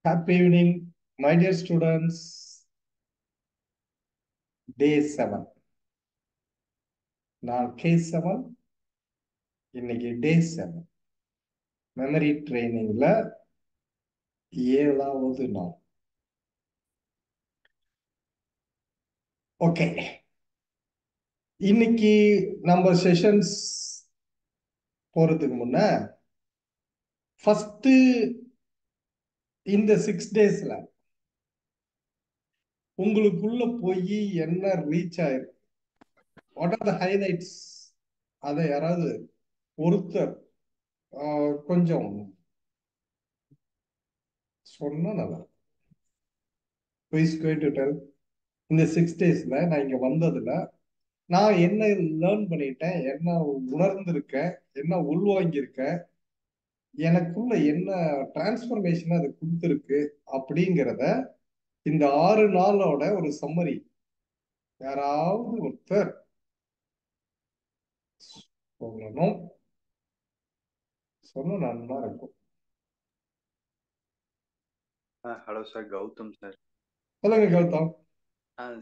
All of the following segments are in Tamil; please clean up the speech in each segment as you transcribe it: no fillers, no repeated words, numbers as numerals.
Happy evening, my dear students. Day 7. நான் K7, இன்னைக்கு Day 7. மெமரி ட்ரைனிங்ல 7வது நாள். ஓகே, இன்னைக்கு நம்ம செஷன்ஸ் போறதுக்கு முன்ன ஃபர்ஸ்ட் இந்த 6 டேஸ்ல உங்களுக்குள்ள போய் என்ன ரீச் ஆயிருக்கு, வாட் ஆர் த ஹைலைட்ஸ், அதை யாராவது ஒருத்தர் கொஞ்சம் சொன்னா நல்லா. Please go to tell. இந்த 6 டேஸ்ல நான் இங்க வந்ததுல நான் என்ன லேர்ன் பண்ணிட்டேன், என்ன உணர்ந்திருக்கேன், என்ன உள்வாங்கியிருக்கேன், எனக்குள்ள என்ன டிரான்ஸ்பர்மேஷன் அது கொடுத்துருக்கு அப்படிங்கிறத இந்த 6 நாளோட ஒரு சம்மரி யாராவது ஒருத்தர் சொல்லணும். சொன்ன நல்லா இருக்கும். Hello sir, Gautham sir. சொல்லுங்க கௌதம்.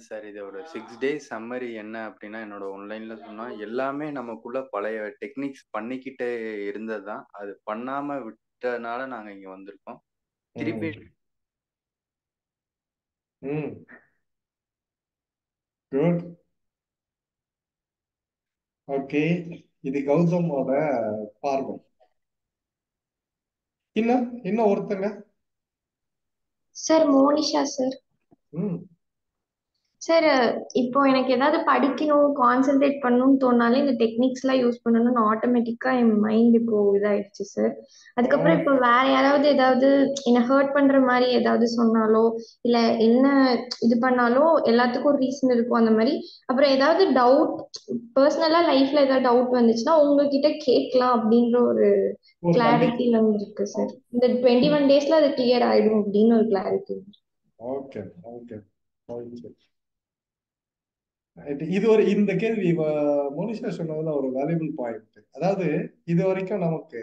சார், இது ஒரு 6 டேஸ் சம்மரி என்ன அப்படின்னா, என்னோட ஆன்லைன்ல சொன்னா எல்லாமே நமக்குள்ள பழைய டெக்னிக்ஸ் பண்ணிக்கிட்டே இருந்ததுதான். அது பண்ணாம விட்டனால நாங்க இங்க வந்திருக்கோம். திருப்பி குட். ஓகே, இது கௌதமோட பார்வை. இன்னும் ஒருத்தங்க சார், மோனிஷா சார். சார், இப்போ எனக்கு ஏதாவது படிக்கணும், கான்சென்ட்ரேட் பண்ணணும்னு தோணாலே இந்த டெக்னிக்ஸ் எல்லாம் யூஸ் பண்ணணும்னு ஆட்டோமேட்டிக்கா என் மைண்ட் இப்போ இதாயிடுச்சு சார். அதுக்கப்புறம் இப்போ வேற யாராவது ஏதாவது என்ன ஹர்ட் பண்ற மாதிரி ஏதாவது சொன்னாலோ இல்ல என்ன இது பண்ணாலும் எல்லாத்துக்கும் ஒரு ரீசன் இருக்கும் அந்த மாதிரி. அப்புறம் ஏதாவது டவுட், பர்சனலா லைஃப்ல ஏதாவது டவுட் வந்துச்சுன்னா உங்ககிட்ட கேட்கலாம் அப்படின்ற ஒரு கிளாரிட்டில இருக்கு சார். இந்த 21 டேஸ்ல அது கிளியர் ஆயிடும் அப்படின்னு ஒரு கிளாரிட்டி. Okay okay. இந்த கேள்வி மோனிஷா சொன்னதுல ஒரு வேல்யூபிள் பாயிண்ட். அதாவது இது வரைக்கும் நமக்கு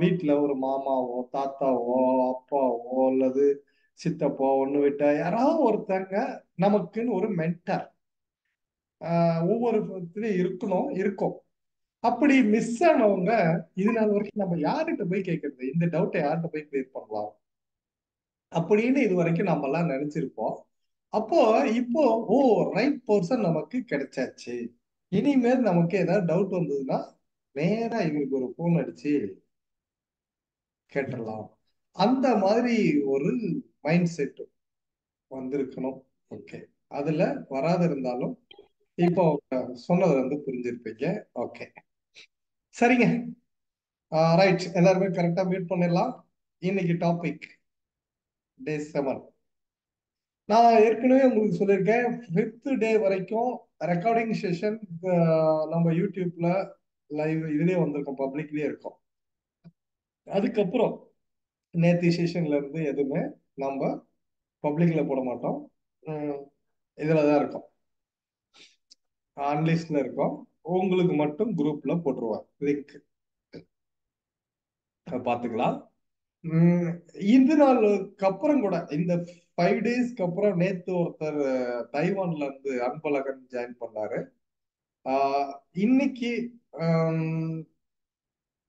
வீட்டுல ஒரு மாமாவோ தாத்தாவோ அப்பாவோ அல்லது சித்தப்போ ஒண்ணு விட்ட யாராவது ஒருத்தங்க நமக்குன்னு ஒரு மென்டர் ஒவ்வொரு இருக்கும். அப்படி மிஸ் ஆனவங்க இது நாள் வரைக்கும் நம்ம யார்கிட்ட போய் கேட்கறது, இந்த டவுட்டை யார்கிட்ட போய் கிளியர் பண்ணலாம் அப்படின்னு இது வரைக்கும் நம்ம எல்லாம் நினைச்சிருப்போம். அப்போ இப்போ ரைட் பர்சன் நமக்கு கிடைச்சாச்சு. இனிமேல் நமக்கு ஏதாவது டவுட் வந்ததுன்னா நேரா இவருக்கு ஒரு போன் அடிச்சு கேட்டுடலாம். அந்த மாதிரி ஒரு மைண்ட் செட் வந்திருக்கணும். ஓகே, அதுல வராது இருந்தாலும் இப்போ சொன்னது வந்து புரிஞ்சிருப்பீங்க. ஓகே, சரிங்க. ரைட், எல்லாருமே கரெக்டா மீட் பண்ணிடலாம். இன்னைக்கு டாபிக் Day 7. நான் ஏற்கனவே உங்களுக்கு சொல்லியிருக்கேன், 5th டே வரைக்கும் ரெக்கார்டிங் செஷன் நம்ம யூடியூப்ல லைவ் இதுலயே வந்திருக்கோம், பப்ளிக்லயே இருக்கும். அதுக்கப்புறம் நேற்று செஷன்ல இருந்து எதுவுமே நம்ம பப்ளிக்ல போட மாட்டோம், இதுலதான் இருக்கும், அன்லிஸ்ட்ல இருக்கும். உங்களுக்கு மட்டும் குரூப்ல போட்டுருவாங்க லிங்க், பாத்துக்கலாம். இந்த நாளுக்கு அப்புறம் கூட இந்த 5 டேஸ்க்கு அப்புறம் நேத்து ஒருத்தர் தைவான்ல இருந்து அன்பழகன் ஜாயின் பண்ணாரு. இன்னைக்கு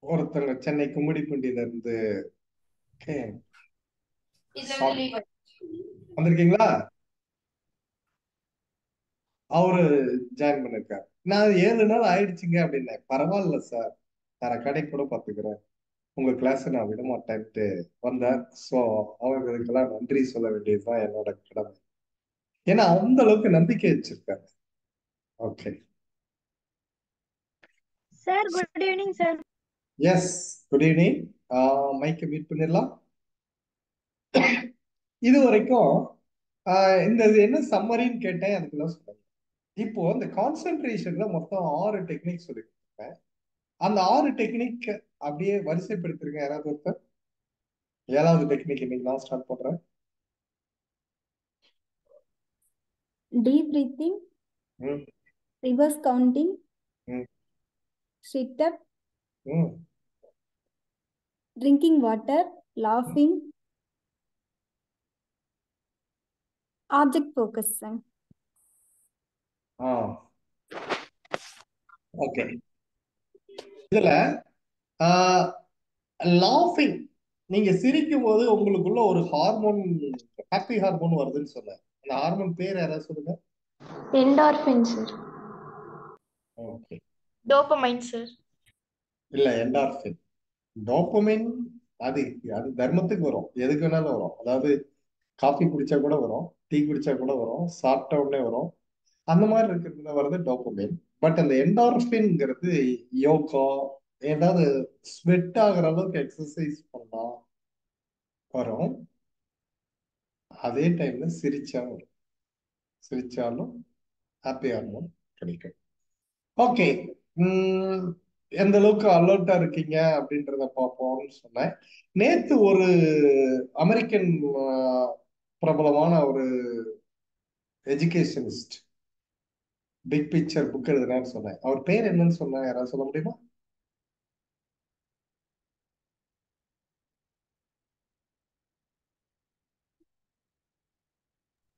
ஒருத்தங்க சென்னை கும்மிடிப்பூண்டியில இருந்து வந்திருக்கீங்களா, அவரு ஜாயின் பண்ணிருக்காரு. நான் 7 நாள் ஆயிடுச்சுங்க அப்படின்னேன். பரவாயில்ல சார், நான் ரெக்கார்டிங் கூட பாத்துக்கிறேன், உங்க கிளாஸ் நான் விட மாட்டேன்ட்டு வந்தேன். ஸோ அவர்களுக்கெல்லாம் நன்றி சொல்ல வேண்டியதுதான் என்னோட கடமை. ஏன்னா அந்த அளவுக்கு நம்பிக்கை வச்சிருக்காங்க. Okay sir, good evening sir. Yes, good evening. மைக்கை மீட் பண்ணிடலாம். இது வரைக்கும் இந்த என்ன சம்மரின்னு கேட்டேன், அதுக்குதான் சொன்னேன். இப்போ இந்த கான்சென்ட்ரேஷன்ல மொத்தம் 6 டெக்னிக் சொல்லி கொடுத்தேன். அந்த 6 டெக்னிக் அப்படியே வரிசைப்படுத்திருங்க யாராவது ஒருத்தர். 7வது டெக்னிக் இன்னைக்கு நான் ஸ்டார்ட் பண்றேன். டீப் பிரீத்திங், ரிவர்ஸ் கவுண்டிங், ம், sit up, ம், drinking water, laughing, object focusing. ஆ ஓகே. இதுல லாஃபிங், நீங்க சிரிக்கும் போது உங்களுக்குள்ள ஒரு ஹார்மோன், ஹாப்பி ஹார்மோன் வருதுன்னு சொன்னேன். அந்த ஹார்மோன் பேர் யாராவது சொல்லுங்க. Endorphin sir. Okay. Dopamine sir. இல்ல, என்டார்ஃபின். டோபமைன் அது அது தர்மத்துக்கு வரும், எதுக்கு வேணாலும் வரும். அதாவது காஃபி குடிச்சா கூட வரும், டீ குடிச்சா கூட வரும், சாப்பிட்ட உடனே வரும். அந்த மாதிரி இருக்கிறதுல வர்றது டோபமைன். பட் அந்த என்டார்ஃபின்ங்கிறது யோகா, ஏதாவது ஸ்வெட் ஆகுற அளவுக்கு எக்ஸசைஸ் பண்ணா வரும். அதே டைம்ல சிரிச்சா வரும். சிரிச்சாலும் ஹாப்பி ஹார்மோன் கிடைக்கும். ஓகே. எந்த அளவுக்கு அலர்ட்டா இருக்கீங்க அப்படின்றத பார்ப்போம்னு சொன்னேன். நேத்து ஒரு அமெரிக்கன் பிரபலமான ஒரு எஜுகேஷனிஸ்ட் பிக் பிக்சர் புக் எழுதுனான்னு சொன்னேன். அவர் பேர் என்னன்னு சொன்னா யாராவது சொல்ல முடியுமா?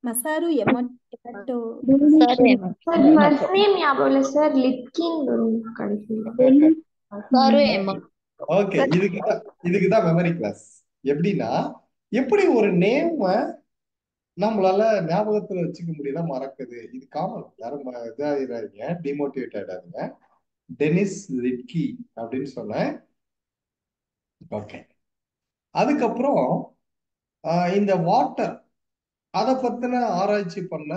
Masaru Emoto. Sir first name ஞாபகம் இல்ல சார், லிட்கின் வரும் கடைசியில. ஓகே. இதுக்குதான் மெமரி கிளாஸ். எப்படின்னா, எப்படி ஒரு நேம் நம்மளால ஞாபகத்துல வச்சுக்க முடியல, மறக்குது. இது காமன். யாரும் இதாயிராங்க, டிமோட்டிவேட் ஆயிடாதுங்க. டெனிஸ் லிட்கி அப்படின்னு சொன்னேன். ஓகே. அதுக்கப்புறம் இந்த வாட்டர் அதை பத்தின ஆராய்ச்சி பண்ண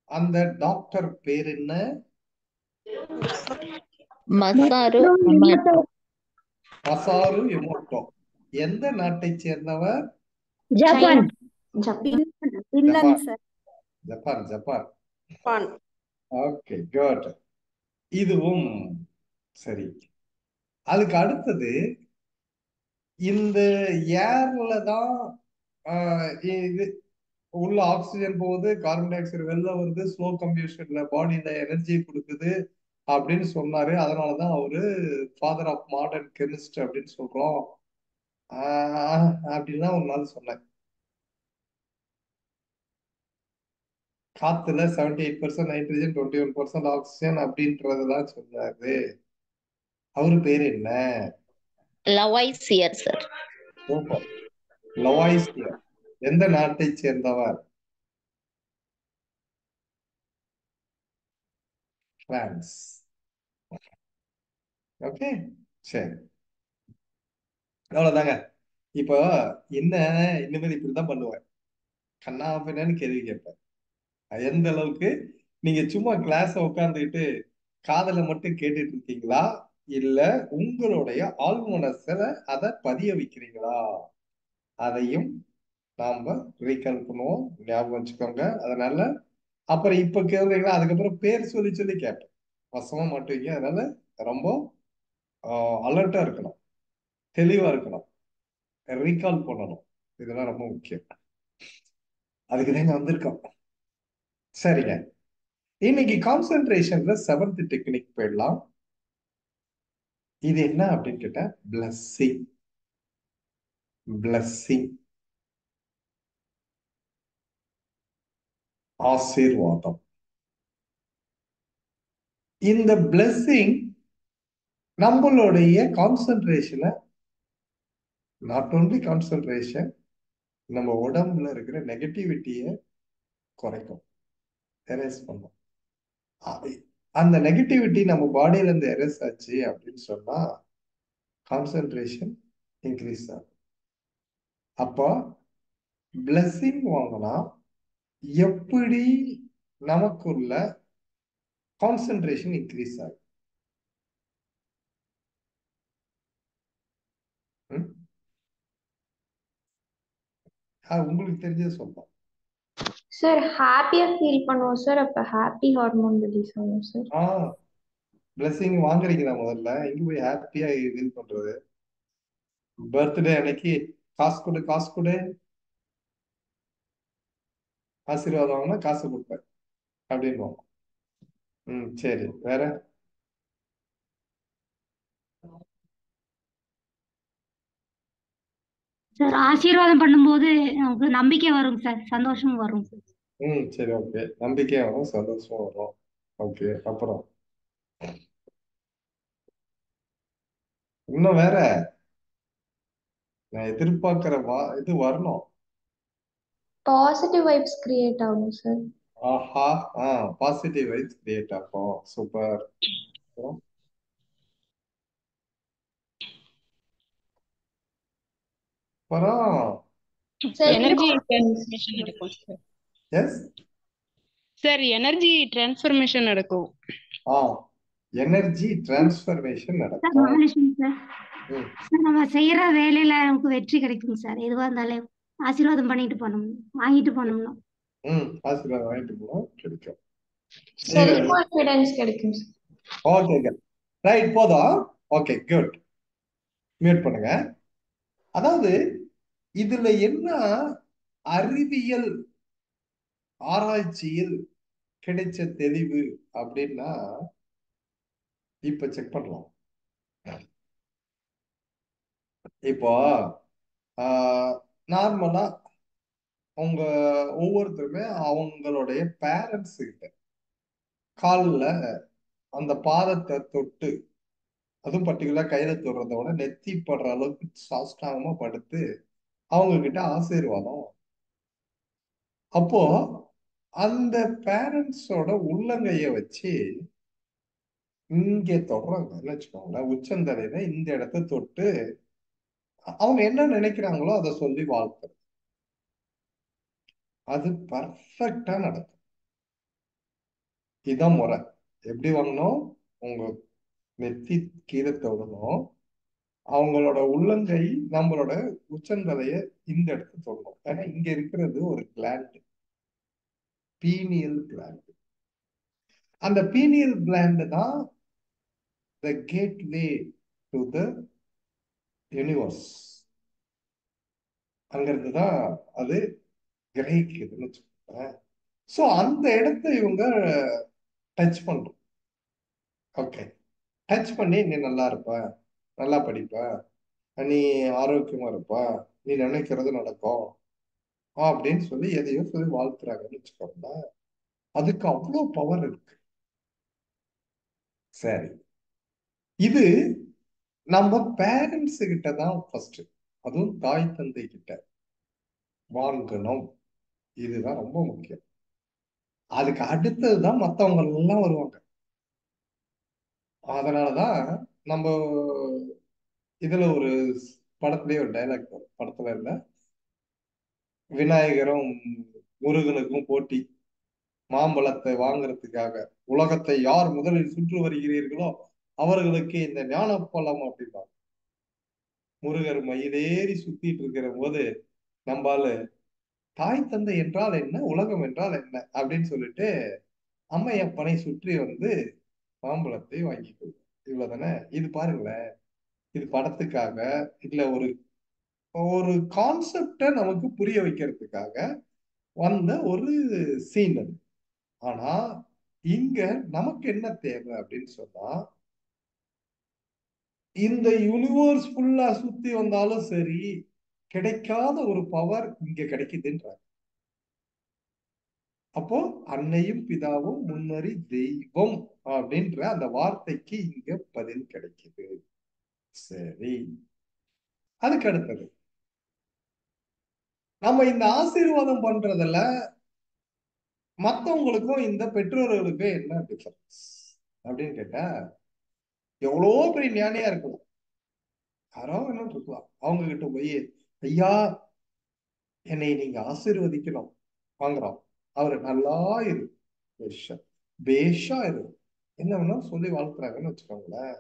அந்த டாக்டர் பேர் என்ன? Masaru Emoto. எந்த நாட்டை சேர்ந்தவர்? Japan. Finland, sir. Japan. Okay, good. இதுவும் சரி. அதுக்கு அடுத்தது, இந்த ஏர்ல தான் இது உள்ள ஆக்சிஜன் போகுது, கார்பன் டை ஆக்சைடு வெளில வருது, ஸ்லோ கம்பியூஷன்ல பாடியில எனர்ஜி கொடுக்குது அப்படின்னு சொன்னாரு. அதனாலதான் அவரு ஃபாதர் ஆஃப் மாடர்ன் கெமிஸ்ட் அப்படின்னு சொல்றோம் அப்படின்னா ஒரு நாள் சொன்னேன். காத்துல 78% நைட்ரஜன், 21% ஆக்சிஜன் அப்படின்றதெல்லாம் சொன்னாரு. அவரு பேர் என்ன? Lavoisier sir. லவாய்சியர். எந்த நாட்டை சேர்ந்தவர்? பிரான்ஸ். ஓகே, சரி, அவ்வளவுதாங்க. இப்போ என்ன, இனிமேல் இப்படிதான் பண்ணுவேன், கண்ணா பின்னான்னு கேள்வி கேட்பேன். எந்த அளவுக்கு நீங்க சும்மா கிளாஸ உட்காந்துக்கிட்டு காதல மட்டும் கேட்டுட்டு இருக்கீங்களா, இல்ல உங்களுடைய ஆழ்மனசுல அதை பதிய வைக்கிறீங்களா, அதையும் நாம ரீகால் பண்ணுவோம். ஞாபகம் வச்சுக்கோங்க. அதனால அப்புறம் இப்ப கேள்றீங்களா, அதுக்கப்புறம் பேர் சொல்லி சொல்லி கேட்பேன், வசமா மாட்டுவீங்க. அதனால ரொம்ப அலர்ட்டா இருக்கணும், தெளிவா இருக்கணும், ரீகால் பண்ணணும். இதெல்லாம் ரொம்ப முக்கியம். அதுக்கு தாங்க வந்திருக்கோம். சரிங்க. இன்னைக்கு கான்சென்ட்ரேஷன்ல 7th டெக்னிக் போயிடலாம். இது என்ன அப்படின்னு கேட்டா, பிளஸ்ஸிங். பிளஸ்ஸிங், ஆசீர்வாதம். இந்த பிளஸ்ஸிங் நம்மளுடைய கான்சென்ட்ரேஷனை, நாட் ஓன்லி கான்சென்ட்ரேஷன், நம்ம உடம்புல இருக்கிற நெகட்டிவிட்டியை குறைக்கும், எரேஸ் பண்ணும். அந்த நெகட்டிவிட்டி நம்ம பாடியில இருந்து எரேஸ் ஆச்சு அப்படின்னு சொன்னா கான்சென்ட்ரேஷன் இன்க்ரீஸ் ஆகும். அப்போ பிளஸ்ஸிங் வாங்கினா எப்படி நமக்குள்ள கான்சென்ட்ரேஷன் இன்க்ரீஸ் ஆகும்? உங்களுக்கு தெரிஞ்சதை சொல்லலாம் சார். ஹாப்பியா ஃபீல் பண்ணுவோம் சார், அப்ப ஹாப்பி ஹார்மோன் ரிலீஸ் ஆகும் சார். பிளஸிங் வாங்குறீங்களா? முதல்ல எங்க போய் ஹாப்பியா ஃபீல் பண்றது? பர்த்டே அன்னைக்கு காசு கொடு காசு கொடு, ஆசீர்வாதம் வாங்கினா காசு கொடுப்பேன் அப்படின்னு. சரி, வேற சார் ஆசீர்வாதம் பண்ணும்போது நமக்கு நம்பிக்கை வரும் சார், சந்தோஷமும் வரும் சார். சரி, ஓகே. நம்பிக்கையா வரும், சந்தோஷமா வரும். ஓகே, அப்புறம் இன்னும் வேற நான் எதிர்பார்க்கிற இது வரணும். பாசிட்டிவ் வைப்ஸ் கிரியேட் ஆகும் சார். ஆஹா, பாசிட்டிவ் வைப்ஸ் கிரியேட் ஆகும். சூப்பர். அப்புறம் சார் எனர்ஜி டிரான்ஸ்மிஷன் நடக்கும் sir. Yes sir energy transformation நடக்கும். எனர்ஜி டிரான்ஸ்ஃபர்மேஷன் சார் நடக்கும். மகாலட்சுமி சார். ம், சார் நம்ம செய்யற வேலையில நமக்கு வெற்றி கிடைக்கும் சார். எதுவா இருந்தாலும் ஆசீர்வாதம் பண்ணிட்டு போனோம், வாங்கிட்டு போனோம்னா. ஆசீர்வாதம் வாங்கிட்டு போனோம், கிடைக்கும். செல்ஃப் கான்ஃபிடன்ஸ் கிடைக்கும் சார். ஓகே, ரைட், போதும். Okay, good. மியூட் பண்ணுங்க. அதாவது இதுல என்ன அறிவியல் ஆராய்ச்சியில் கிடைச்ச தெளிவு அப்படின்னா இப்ப செக் பண்ணலாம். இப்போ நார்மலா அவங்க ஒவ்வொருத்தருமே அவங்களுடைய பேரண்ட்ஸ் கிட்ட காலில் அந்த பாதத்தை தொட்டு, அதுவும் பர்டிகுலர் கையில தொடுறத விட நெத்தி படுற அளவுக்கு சாஷ்டாங்கமா படுத்து அவங்க கிட்ட ஆசீர்வாதம். அப்போ அந்த பேரண்ட்ஸோட உள்ளங்கைய வச்சு இங்க தொடுறாங்கன்னு வச்சுக்கோங்களேன், உச்சந்தலையில இந்த இடத்த தொட்டு அவங்க என்ன நினைக்கிறாங்களோ அதை சொல்லி வாழ்த்து. அது பர்ஃபெக்டா நடக்கும். இதான் முறை. எப்படி வாங்கணும்? உங்க நெத்தி கீழே தொடணும், அவங்களோட உள்ளங்கை நம்மளோட உச்சந்தலைய இந்த இடத்துல தொடணும். ஏன்னா இங்க இருக்கிறது ஒரு கிளாண்ட், பீனியல் கிளாண்ட். அந்த பீனியல் கிளாண்ட் தான் the gateway to the universe. அங்கிருந்து தான் அது கிரகிக்குதுன்னு வச்சுக்கோங்க. ஸோ அந்த இடத்த இவங்க டச் பண்றோம். ஓகே, டச் பண்ணி நீ நல்லா இருப்ப, நல்லா படிப்ப, நீ ஆரோக்கியமா இருப்ப, நீ நினைக்கிறது நடக்கும் அப்படின்னு சொல்லி எதையோ சொல்லி வாழ்த்துறாங்கன்னு வச்சுக்கோங்க. அதுக்கு அவ்வளோ பவர் இருக்கு. சரி, இது நம்ம பேரண்ட்ஸ் கிட்ட தான் ஃபர்ஸ்ட், அதுவும் தாய் தந்தை கிட்ட வாங்கணும். இதுதான் ரொம்ப முக்கியம். அதுக்கு அடுத்ததுதான் மற்றவங்க எல்லாம் வருவாங்க. அதனாலதான் நம்ம இதுல ஒரு படத்துலயே ஒரு டைலாக் வரும். படத்துல இல்ல, விநாயகரும் முருகனுக்கும் போட்டி, மாம்பழத்தை வாங்குறதுக்காக. உலகத்தை யார் முதலில் சுற்றி வருகிறீர்களோ அவர்களுக்கு இந்த ஞானப்பழம் அப்படின்னா. முருகர் மயிலேறி சுத்திட்டு இருக்கிற போது நம்மால தாய் தந்தை என்றால் என்ன, உலகம் என்றால் என்ன அப்படின்னு சொல்லிட்டு அம்மையப்பனை சுற்றி வந்து மாம்பழத்தை வாங்கி கொள்வோம். இவ்வளவுதானே. இது பாருங்களேன், இது படத்துக்காக இல்ல, ஒரு ஒரு கான்செப்டை நமக்கு புரிய வைக்கிறதுக்காக வந்த ஒரு சீன் அது. ஆனா இங்க நமக்கு என்ன தேவை அப்படின்னு சொன்னா, இந்த யூனிவர்ஸ் ஃபுல்லா சுத்தி வந்தாலும் சரி கிடைக்காத ஒரு பவர் இங்க கிடைக்குதுன்றாங்க. அப்போ அன்னையும் பிதாவும் முன்னறி தெய்வம் அப்படின்ற அந்த வார்த்தைக்கு இங்க பதில் கிடைக்குது. சரி, அதுக்கு அடுத்தது நம்ம இந்த ஆசீர்வாதம் பண்றதுல மத்தவங்களுக்கும் இந்த பெற்றோர்களுக்கும் என்ன டிஃபரன்ஸ் அப்படின்னு கேட்டா, எவ்வளோ பெரிய ஞானியா இருக்கலாம், யாரோ என்ன இருக்கலாம், அவங்க கிட்ட போய் ஐயா என்னை நீங்க ஆசீர்வதிக்கணும் வாங்குறோம், அவரு நல்லா இரு, பேஷா இரு, என்ன வேணா சொல்லி வாழ்த்துறாங்கன்னு வச்சுக்கோங்களேன்.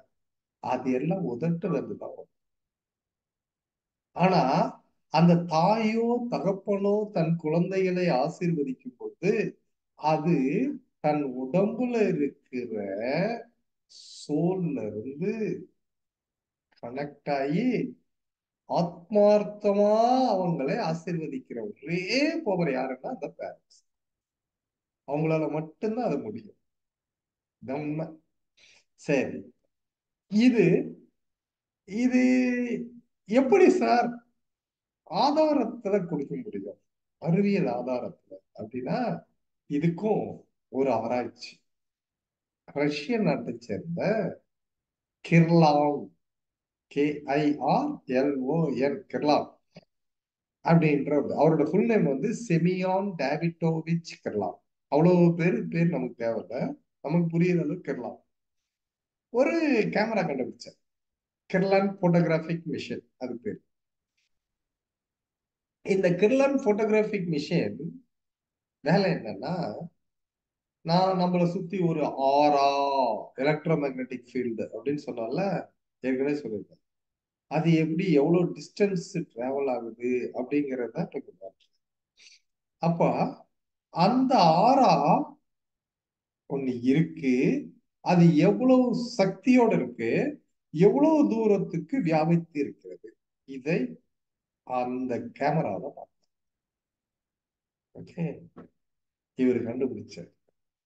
அது எல்லாம் உதட்டுல இருந்து தான் வரும். ஆனா அந்த தாயோ தகப்பனோ தன் குழந்தைகளை ஆசீர்வதிக்கும் போது அது தன் உடம்புல இருக்கிற சோல்ல இருந்து கனெக்ட் ஆகி ஆத்மார்த்தமா அவங்களை ஆசீர்வதிக்கிற ஒரே பவர் யாருன்னா அந்த பேரண்ட்ஸ். அவங்களால மட்டும்தான் அது முடியும். உண்மை. சரி, இது இது எப்படி சார் ஆதாரத்துல கொடுக்க முடியும், அறிவியல் ஆதாரத்துல அப்படின்னா இதுக்கும் ஒரு ஆராய்ச்சி ரஷ்ய நாட்டை சேர்ந்த கிர்லாவ், KIRLON, கிர்லாவ் அப்படின்ற அவரோட ஃபுல் நேம் வந்து செமியான் டேவிட்டோவிச் கிர்லாவ். அவ்வளவு பேர் நமக்கு தேவையில்ல, நமக்கு புரியுற அளவுக்கு கிர்லாவ் ஒரு கேமரா கண்டுபிடிச்சார். கிர்லான் போட்டோகிராபிக் மிஷின் அது பேர். இந்த கிர்லான் போட்டோகிராபிக் மிஷின் வேலை என்னன்னா, நான் நம்மளை சுத்தி ஒரு ஆரா எலக்ட்ரோ மேக்னெட்டிக் ஃபீல்டு அப்படின்னு சொன்னால ஏற்கனவே சொல்லியிருக்கேன். அது எப்படி எவ்வளவு டிஸ்டன்ஸ் டிராவல் ஆகுது அப்படிங்கிறத அப்ப அந்த ஆரா ஒண்ணு இருக்கு, அது எவ்வளவு சக்தியோட இருக்கு, எவ்வளவு தூரத்துக்கு வியாபித்து இருக்கிறது, இதை அந்த கேமரால பார்க்கலாம். ஓகே, இவர் கண்டுபிடிச்சார்.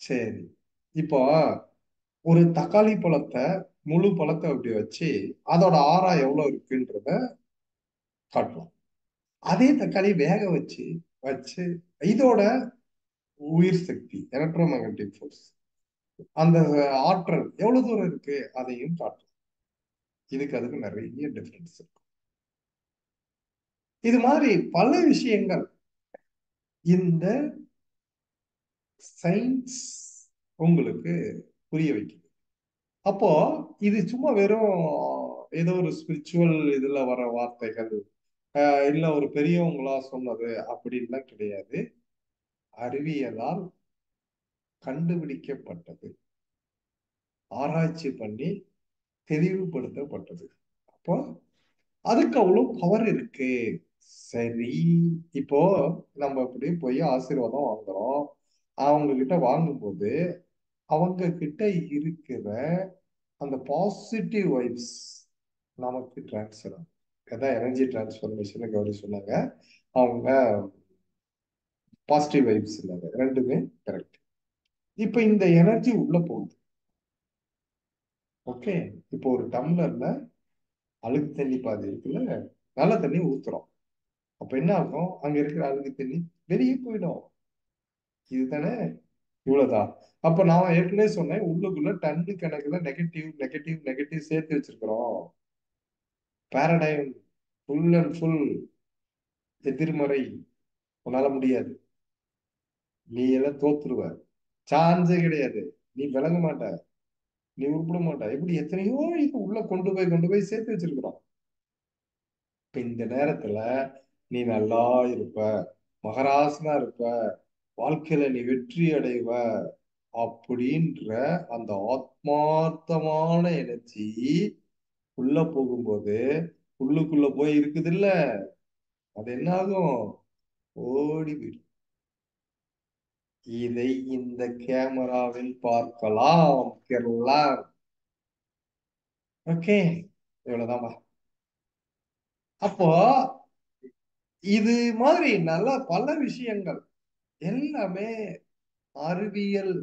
சரி, இப்போ ஒரு தக்காளி பழத்தை முழு பழத்தை அப்படி வச்சு அதோட ஆரா எவ்வளவு இருக்குன்றத காட்டலாம். அதே தக்காளி வேக வச்சு வச்சு இதோட உயிர் சக்தி எலக்ட்ரோ மேக்னெட்டிக் ஃபோர்ஸ் அந்த ஆற்றல் எவ்வளவு தூரம் இருக்கு அதையும் காட்டலாம். இதுக்கு அதுக்கு நிறைய டிஃபரன்ஸ் இருக்கும். இது மாதிரி பல விஷயங்கள் இந்த சயின்ஸ் உங்களுக்கு புரிய வைக்குது. அப்போ இது சும்மா வெறும் ஏதோ ஒரு ஸ்பிரிச்சுவல் இதுல வர வார்த்தைகள் இல்ல ஒரு பெரியவங்களா சொன்னது அப்படின்லாம் கிடையாது. அறிவியலால் கண்டுபிடிக்கப்பட்டது, ஆராய்ச்சி பண்ணி தெளிவுபடுத்தப்பட்டது. அப்போ அதுக்கு அவ்வளவு பவர் இருக்கு. சரி, இப்போ நம்ம இப்படி போய் ஆசீர்வாதம் வாங்குறோம். அவங்க கிட்ட வாங்கும்போது அவங்க கிட்ட இருக்கிற அந்த பாசிட்டிவ் வைப்ஸ் நமக்கு டிரான்ஸ்ஃபர் ஆகும். அதான் எனர்ஜி டிரான்ஸ்ஃபர்மேஷன் கௌரி சொன்னாங்க. அவங்க பாசிட்டிவ் வைப்ஸ் இல்லாத ரெண்டுமே கரெக்ட். இப்ப இந்த எனர்ஜி உள்ள போகுது. ஓகே, இப்போ ஒரு டம்ளர்ல அழுக்கு தண்ணி பாதி இருக்குல்ல, நல்ல தண்ணி ஊத்துறோம். அப்ப என்ன ஆகும், அங்க இருக்கிற அழுக்கு தண்ணி வெளியே போயிடும். இதுதானே, இவ்வளவுதான். அப்ப நான் ஏற்கனவே சொன்னேன், உள்ளுக்குள்ள டன்னு கணக்குல நெகட்டிவ் நெகட்டிவ் நெகட்டிவ் சேர்த்து வச்சிருக்கிறோம். பாரடைம் ஃபுல் அண்ட் ஃபுல் எதிர்மறை. உன்னால முடியாது, நீ எல்லாம் தோத்துருவ, சான்ஸே கிடையாது, நீ விளங்க மாட்ட, நீ உருப்பிட மாட்ட, இப்படி எத்தனையோ இது உள்ள கொண்டு போய் சேர்த்து வச்சிருக்கிறோம். இப்ப இந்த நேரத்துல நீ நல்லா இருப்ப, மகராசனா இருப்ப, வாழ்க்கையில நீ வெற்றி அடைவ அப்படின்ற அந்த ஆத்மார்த்தமான எனர்ஜி உள்ள போகும்போது உள்ளுக்குள்ள போய் இருக்குது இல்ல, அது என்ன ஆகும், ஓடி போயிடும். இதை இந்த கேமராவில் பார்க்கலாம். ஓகே, இவ்வளவுதான்பா. அப்போ இது மாதிரி நல்ல பல விஷயங்கள் எல்லாமே அறிவியல்.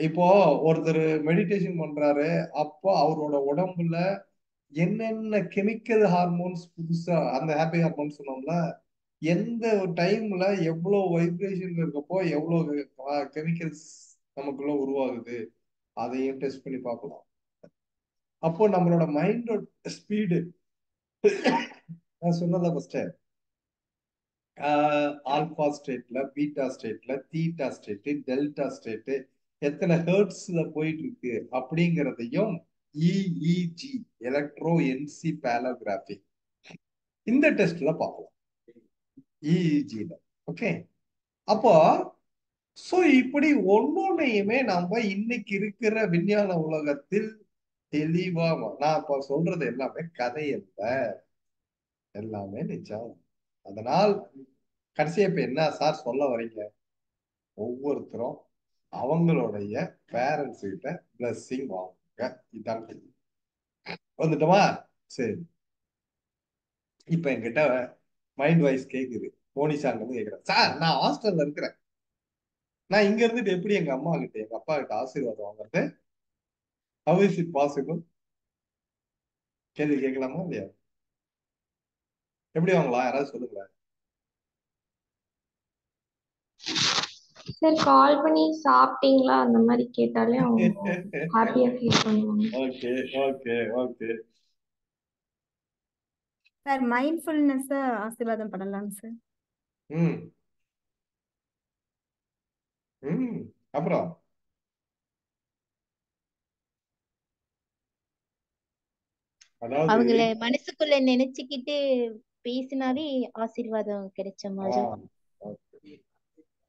இப்போ ஒருத்தர் மெடிடேஷன் பண்றாரு, அப்போ அவரோட உடம்புல என்னென்ன கெமிக்கல் ஹார்மோன்ஸ் புதுசா அந்த ஹாப்பி ஹார்மோன்ஸ் சொன்னோம்ல, எந்த டைம்ல எவ்வளவு வைப்ரேஷன் இருக்கப்போ எவ்வளவு கெமிக்கல்ஸ் நமக்குள்ள உருவாகுது அதையும் டெஸ்ட் பண்ணி பார்க்கலாம். அப்போ நம்மளோட மைண்டோட ஸ்பீடு நான் சொன்னல ஃபர்ஸ்ட், ஆல்பா ஸ்டேட்ல, பீட்டா ஸ்டேட்ல, தீட்டா ஸ்டேட்டு, டெல்டா ஸ்டேட்டு எத்தனை ஹெர்ட்ஸ்ல போயிட்டு இருக்கு அப்படிங்கிறதையும் இஇஜி எலக்ட்ரோ என்சிபாலோகிராஃபி இந்த டெஸ்ட்ல பார்க்கலாம், இஇஜில. ஓகே, அப்போ சோ இப்படி ஒன்னொன்னையுமே நம்ம இன்னைக்கு இருக்கிற விஞ்ஞான உலகத்தில் தெளிவா நான் இப்ப சொல்றது எல்லாமே கதை அல்ல, எல்லாமே நிஜம். அதனால் கடைசியா இப்ப என்ன சார் சொல்ல வரீங்க, ஒவ்வொருத்தரும் அவங்களுடைய பேரண்ட்ஸ் கிட்ட பிளஸ்ஸிங் வாங்குங்க. இதான் வந்துட்டோமா? சரி, இப்ப என்கிட்ட மைண்ட் வாய்ஸ் கேக்குது, மோனிஷா இருந்து கேக்குறேன், சார் நான் ஹாஸ்டல்ல இருக்கிறேன், நான் இங்க இருந்துட்டு எப்படி எங்க அம்மா கிட்ட எங்க அப்பா கிட்ட ஆசீர்வாதம் வாங்குறது? How is it possible? கேள்வி கேட்கலாமா இல்லையா? எப்படி வாங்கலாம்? யாராவது சொல்லுங்களேன். சார் கால் பண்ணி சாப்பிட்டீங்களா அந்த மாதிரி கேட்டாலே அவங்க ஹாப்பியா ஃபீல் பண்ணுவாங்க. Okay okay okay. Sir mindfulness ஆசீர்வாதம் பண்ணலாம் சார். ம் ம் அப்புறம் அதாவது அவங்கள மனசுக்குள்ள நினைச்சுக்கிட்டு பேசினாலே ஆசீர்வாதம் கிடைச்ச மாதிரி. okay.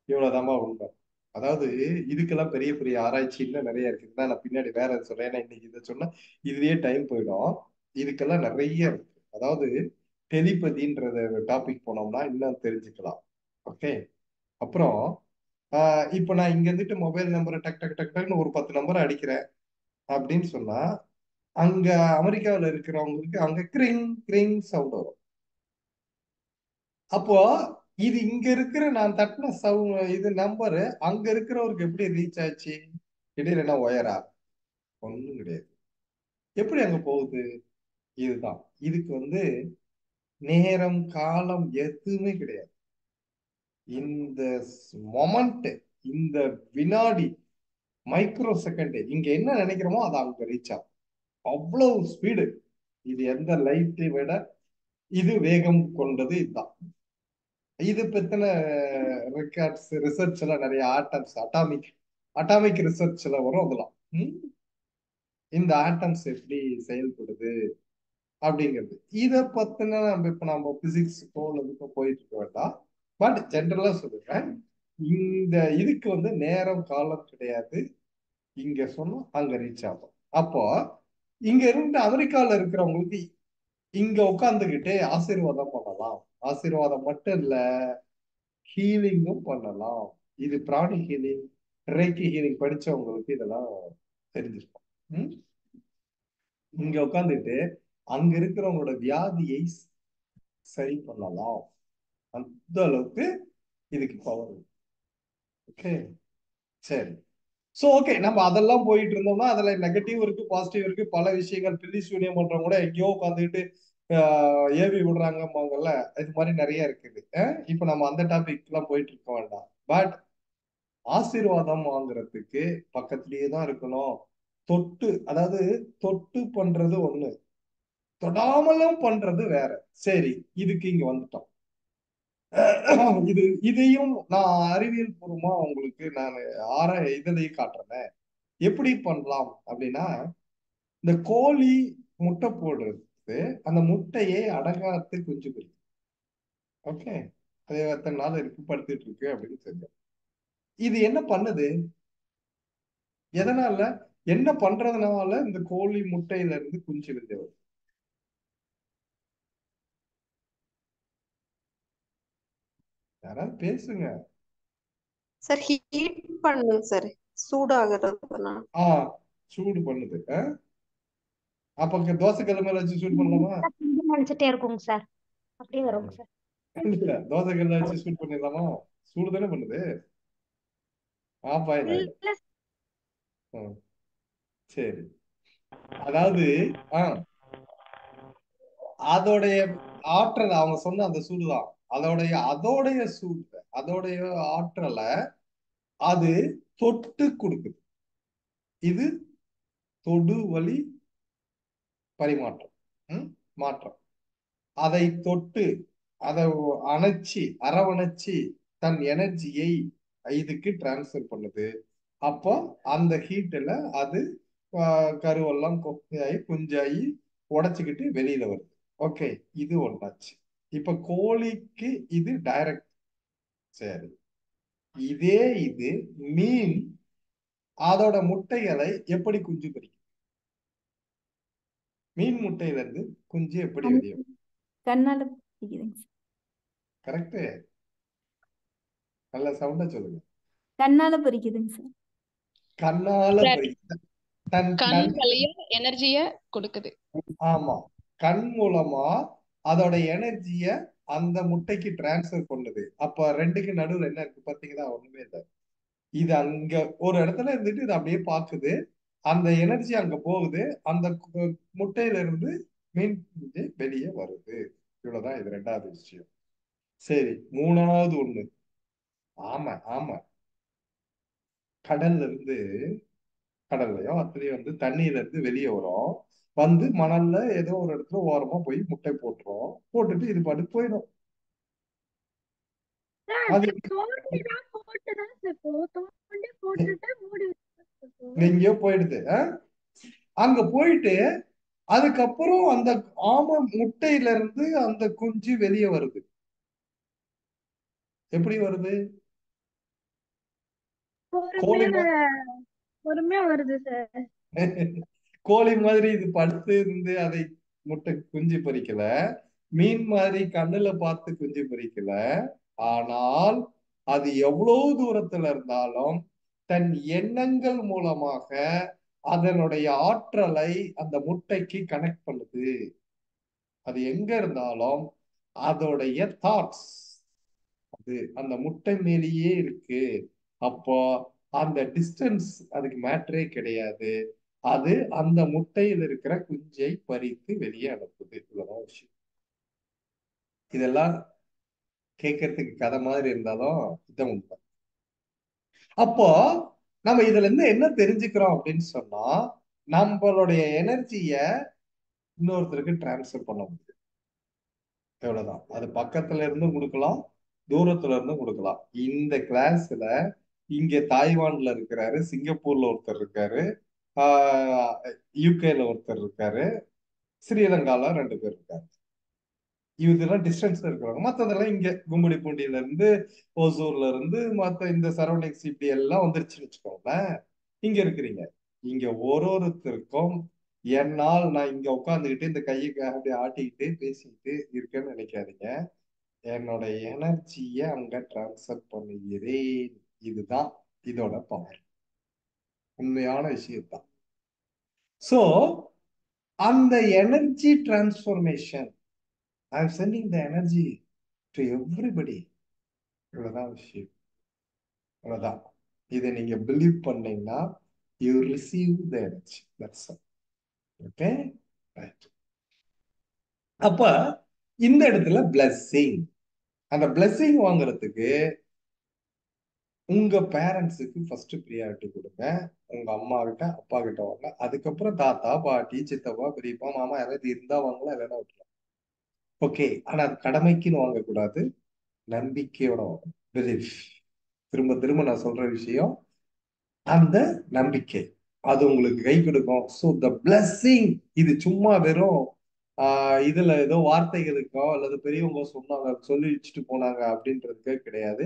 இவ்வளவுதான்பா உண்மை. அதாவது இதுக்கெல்லாம் பெரிய பெரிய ஆராய்ச்சி இன்னும் நிறைய இருக்குதுன்னா நான் பின்னாடி வேற எது சொல்றேன். ஏன்னா இன்னைக்கு இதை சொன்னா இதுலயே டைம் போயிடும். இதுக்கெல்லாம் நிறைய இருக்கு. அதாவது டெலிபதின்றத டாபிக் போனோம்னா இன்னும் தெரிஞ்சுக்கலாம். ஓகே. அப்புறம் இப்போ நான் இங்க இருந்துட்டு மொபைல் நம்பரை டக் டக் டக் டக்னு ஒரு 10 நம்பர் அடிக்கிறேன் அப்படின்னு சொன்னா அங்க அமெரிக்காவில் இருக்கிறவங்களுக்கு அங்க கிரிங் கிரிங் சவுண்ட் வரும். அப்போ இது இங்க இருக்கிற நான் தட்டின இது நம்பரு அங்க இருக்கிறவருக்கு எப்படி ரீச் ஆச்சு? இடையில என்ன ஒயரா? ஒண்ணும் கிடையாது. எப்படி அங்க போகுது? இதுதான். இதுக்கு நேரம் காலம் எதுவுமே கிடையாது. இந்த மொமெண்ட், இந்த வினாடி, மைக்ரோ செகண்ட் இங்க என்ன நினைக்கிறோமோ அது அங்க ரீச் ஆகும். அவ்வளவு ஸ்பீடு. இது எந்த லைட்டை விட இது வேகம் கொண்டது. இதுதான். இது பத்தின ரெக்கார்ட்ஸ் ரிசர்ச் எல்லாம் நிறைய ஆட்டம்ஸ் அட்டாமிக் ரிசர்ச்ல வரும். அதெல்லாம் இந்த ஆட்டம்ஸ் எப்படி செயல்படுது அப்படிங்கிறது இதை பத்தின நம்ம பிசிக்ஸுக்கோ இதுக்கோ போயிட்டு இருக்க வேண்டாம். பட் ஜென்ரலா சொல்லுவேன், இந்த இதுக்கு நேரம் காலம் கிடையாது. இங்க சொன்னா அங்க ரீச் ஆகும். அப்போ இங்க இருந்து அமெரிக்கால இருக்கிறவங்களுக்கு இங்க உட்காந்துக்கிட்டே ஆசீர்வாதம் பண்ணலாம். ஆசீர்வாதம் மட்டும் இல்ல, ஹீலிங்கும் பண்ணலாம். இது பிராணி ஹீலிங், ரேக்கி ஹீலிங் படிச்சவங்களுக்கு இதெல்லாம் தெரிஞ்சிருக்கும். இங்க உட்காந்துட்டு அங்க இருக்கிறவங்களோட வியாதியை சரி பண்ணலாம். அந்த அளவுக்கு இதுக்கு பவர். ஓகே, சரி. சோ ஓகே, நம்ம அதெல்லாம் போயிட்டு இருந்தோம்னா அதுல நெகட்டிவ் இருக்கு, பாசிட்டிவ் இருக்கு. பல விஷயங்கள் பில்லி சூனியம் பண்றவங்க கூட எங்கேயோ உட்காந்துட்டு ஏவி விடுறாங்கம்பாங்கல்ல, இது மாதிரி நிறைய இருக்குது. இப்ப நம்ம அந்த டாபிக் எல்லாம் போயிட்டு இருக்க வேண்டாம். பட் ஆசீர்வாதம் வாங்குறதுக்கு பக்கத்திலேயே தான் இருக்கணும். அதாவது தொட்டு பண்றது ஒண்ணு, தொடாமலும் பண்றது வேற. சரி, இதுக்கு இங்க வந்துட்டோம். இதையும் நான் அறிவியல் பூர்வமா உங்களுக்கு நான் இதுலயும் காட்டுறேன். எப்படி பண்ணலாம் அப்படின்னா, இந்த கோழி முட்டை போடுறது, அந்த முட்டையை அடகாத்து குஞ்சு பொரிக்கும். ஓகே, அது எத்தனை நாள் இருக்கு படுத்துட்டு இருக்கு அப்படின்னு தெரியும். இது என்ன பண்ணுது? எதனால என்ன பண்றதுனால இந்த கோழி முட்டையில இருந்து குஞ்சு வெளியே வருது? யாராவது பேசுங்க. சார் ஹீட் பண்ணுது சார், சூடாகிறதுனா. சூடு பண்ணுது. அப்ப தோசை கல்லு மேல வச்சு சூடு பண்ணலாமா? நினைச்சிட்டே இருக்குங்க சார், அப்படியே வருங்க சார். இல்ல, தோசை கல்ல வச்சு சூடு பண்ணிடலாமா? சூடு தானே பண்ணுது. சரி, அதாவது அதோடைய ஆற்றல் அவங்க சொன்ன அந்த சூடுதான். அதோடைய சூடு, அதோடைய ஆற்றலை அது தொட்டு கொடுக்குது. இது தொடு வழி பரிமாற்றம், மாற்றம். அதை தொட்டு அதை அரவணைச்சு தன் எனர்ஜியை இதுக்கு டிரான்ஸ்பர் பண்ணுது. அப்போ அந்த ஹீட்ல அது கருவெல்லாம் கொக்கையாகி குஞ்சாகி உடைச்சுக்கிட்டு வெளியில வருது. ஓகே, இது ஒன்றாச்சு. இப்ப கோழிக்கு இது டைரக்ட். சரி, இது மீன் அதோட முட்டைகளை எப்படி குஞ்சு பொரிக்கும்? மீன் முட்டையில இருந்து குஞ்சு எப்படி வெளியே? கண்ணால. கரெக்ட், நல்ல சவுண்டா சொல்லுங்க. கண்ணால பொரிக்குதுங்க சார். கண்ணால பொரிக்குது. கண் வழியா எனர்ஜிய கொடுக்குது. ஆமா, கண் மூலமா அதோட எனர்ஜிய அந்த முட்டைக்கு டிரான்ஸ்பர் பண்ணுது. அப்ப ரெண்டுக்கு நடுவுல என்ன இருக்கு பாத்தீங்கன்னா? ஒண்ணுமே இல்லை. இது அங்க ஒரு இடத்துல இருந்துட்டு இது அப்படியே பாக்குது. அந்த எனர்ஜி அங்க போகுது. அந்த முட்டையில இருந்து மீன் குஞ்சு வெளியே வருது. இவ்வளவுதான் இது ரெண்டாவது விஷயம். சரி, மூணாவது ஒண்ணு. ஆமா ஆமா, கடல்ல இருந்து, கடல்லையோ அதுலயும் வந்து தண்ணியில இருந்து வெளியே வரும், வந்து மணல்ல ஏதோ ஒரு இடத்துல ஓரமா போய் முட்டை போட்டுரும், போட்டுட்டு இது பாட்டு போயிடும். அது எங்கேயோ போயிடுது. அங்க போயிட்டு அதுக்கப்புறம் அந்த ஆமை முட்டையில இருந்து அந்த குஞ்சு வெளியே வருது. எப்படி வருது? கோழி பொறுமையா வருது சார். கோழி மாதிரி இது படுத்து இருந்து அதை முட்டை குஞ்சு பொரிக்கல, மீன் மாதிரி கண்ணுல பார்த்து குஞ்சு பொரிக்கல. ஆனால் அது எவ்வளவு தூரத்துல இருந்தாலும் தன் எண்ணங்கள் மூலமாக அதனுடைய ஆற்றலை அந்த முட்டைக்கு கனெக்ட் பண்ணுது. அது எங்க இருந்தாலும் அதோடைய தாட்ஸ் அது அந்த முட்டை மேலேயே இருக்கு. அப்போ அந்த டிஸ்டன்ஸ் அதுக்கு மேட்டரே கிடையாது. அது அந்த முட்டையில் இருக்கிற குஞ்சை பறித்து வெளியே அனுப்புது. இவ்வளவுதான் விஷயம். இதெல்லாம் கேட்கறதுக்கு கதை மாதிரி இருந்தாலும் இதான் உண்மை. அப்போ நம்ம இதுல இருந்து என்ன தெரிஞ்சுக்கிறோம் அப்படின்னு சொன்னா, நம்மளுடைய எனர்ஜிய இன்னொருத்தருக்கு டிரான்ஸ்ஃபர் பண்ண முடியும். எவ்வளவுதான். அது பக்கத்துல இருந்தும் கொடுக்கலாம், தூரத்துல இருந்தும் கொடுக்கலாம். இந்த கிளாஸ்ல இங்க தாய்வான்ல இருக்கிறாரு, சிங்கப்பூர்ல ஒருத்தர் இருக்காரு, யூகேல ஒருத்தர் இருக்காரு, ஸ்ரீலங்கால 2 பேர் இருக்காரு. இதெல்லாம் டிஸ்டன்ஸ்ல இருக்கிறவங்க. மத்ததெல்லாம் இங்க கும்மிடி பூண்டியில இருந்து, ஓசூர்ல இருந்து, மத்த இந்த சரௌண்டிங்ஸ் இப்படி எல்லாம் வந்துருச்சுன்னு வச்சுக்கோங்களேன். இங்க இருக்கிறீங்க. இங்க ஒருத்தருக்கும் என்னால் நான் இங்க உட்காந்துக்கிட்டு இந்த கையை அப்படி ஆட்டிக்கிட்டு பேசிக்கிட்டு இருக்கேன்னு நினைக்காதீங்க. என்னோட எனர்ஜியை அங்க டிரான்ஸ்ஃபர் பண்ணுகிறேன். இதுதான் இதோட பவர். உண்மையான விஷயம்தான். சோ அந்த energy transformation, I am sending the energy to everybody. இவ்வளவுதான் விஷயம். அவ்வளவுதான். இதை நீங்க பிலீவ் பண்ணீங்கன்னா you receive the energy. That's all. Okay, right. அப்ப இந்த இடத்துல பிளஸ்ஸிங், அந்த பிளஸ்ஸிங் வாங்குறதுக்கு உங்க பேரண்ட்ஸுக்கு ஃபர்ஸ்ட் ப்ரியாரிட்டி கொடுங்க. உங்க அம்மா கிட்ட அப்பா கிட்ட வாங்க, அதுக்கப்புறம் தாத்தா பாட்டி சித்தப்பா பெரியப்பா மாமா யாராவது இருந்தா வாங்கலாம், இல்லைன்னா விட்டுலாம். ஓகே, ஆனா அது கடமைக்குன்னு வாங்கக்கூடாது, நம்பிக்கையோட வாங்க. பிலீஃப். திரும்ப திரும்ப நான் சொல்ற விஷயம் அந்த நம்பிக்கை, அது உங்களுக்கு கை கொடுக்கும். ஸோ த பிளஸ்ஸிங் இது சும்மா வெறும் இதுல ஏதோ வார்த்தைகளுக்கோ அல்லது பெரியவங்க சொன்னாங்க சொல்லி வச்சுட்டு போனாங்க அப்படின்றதுக்கே கிடையாது.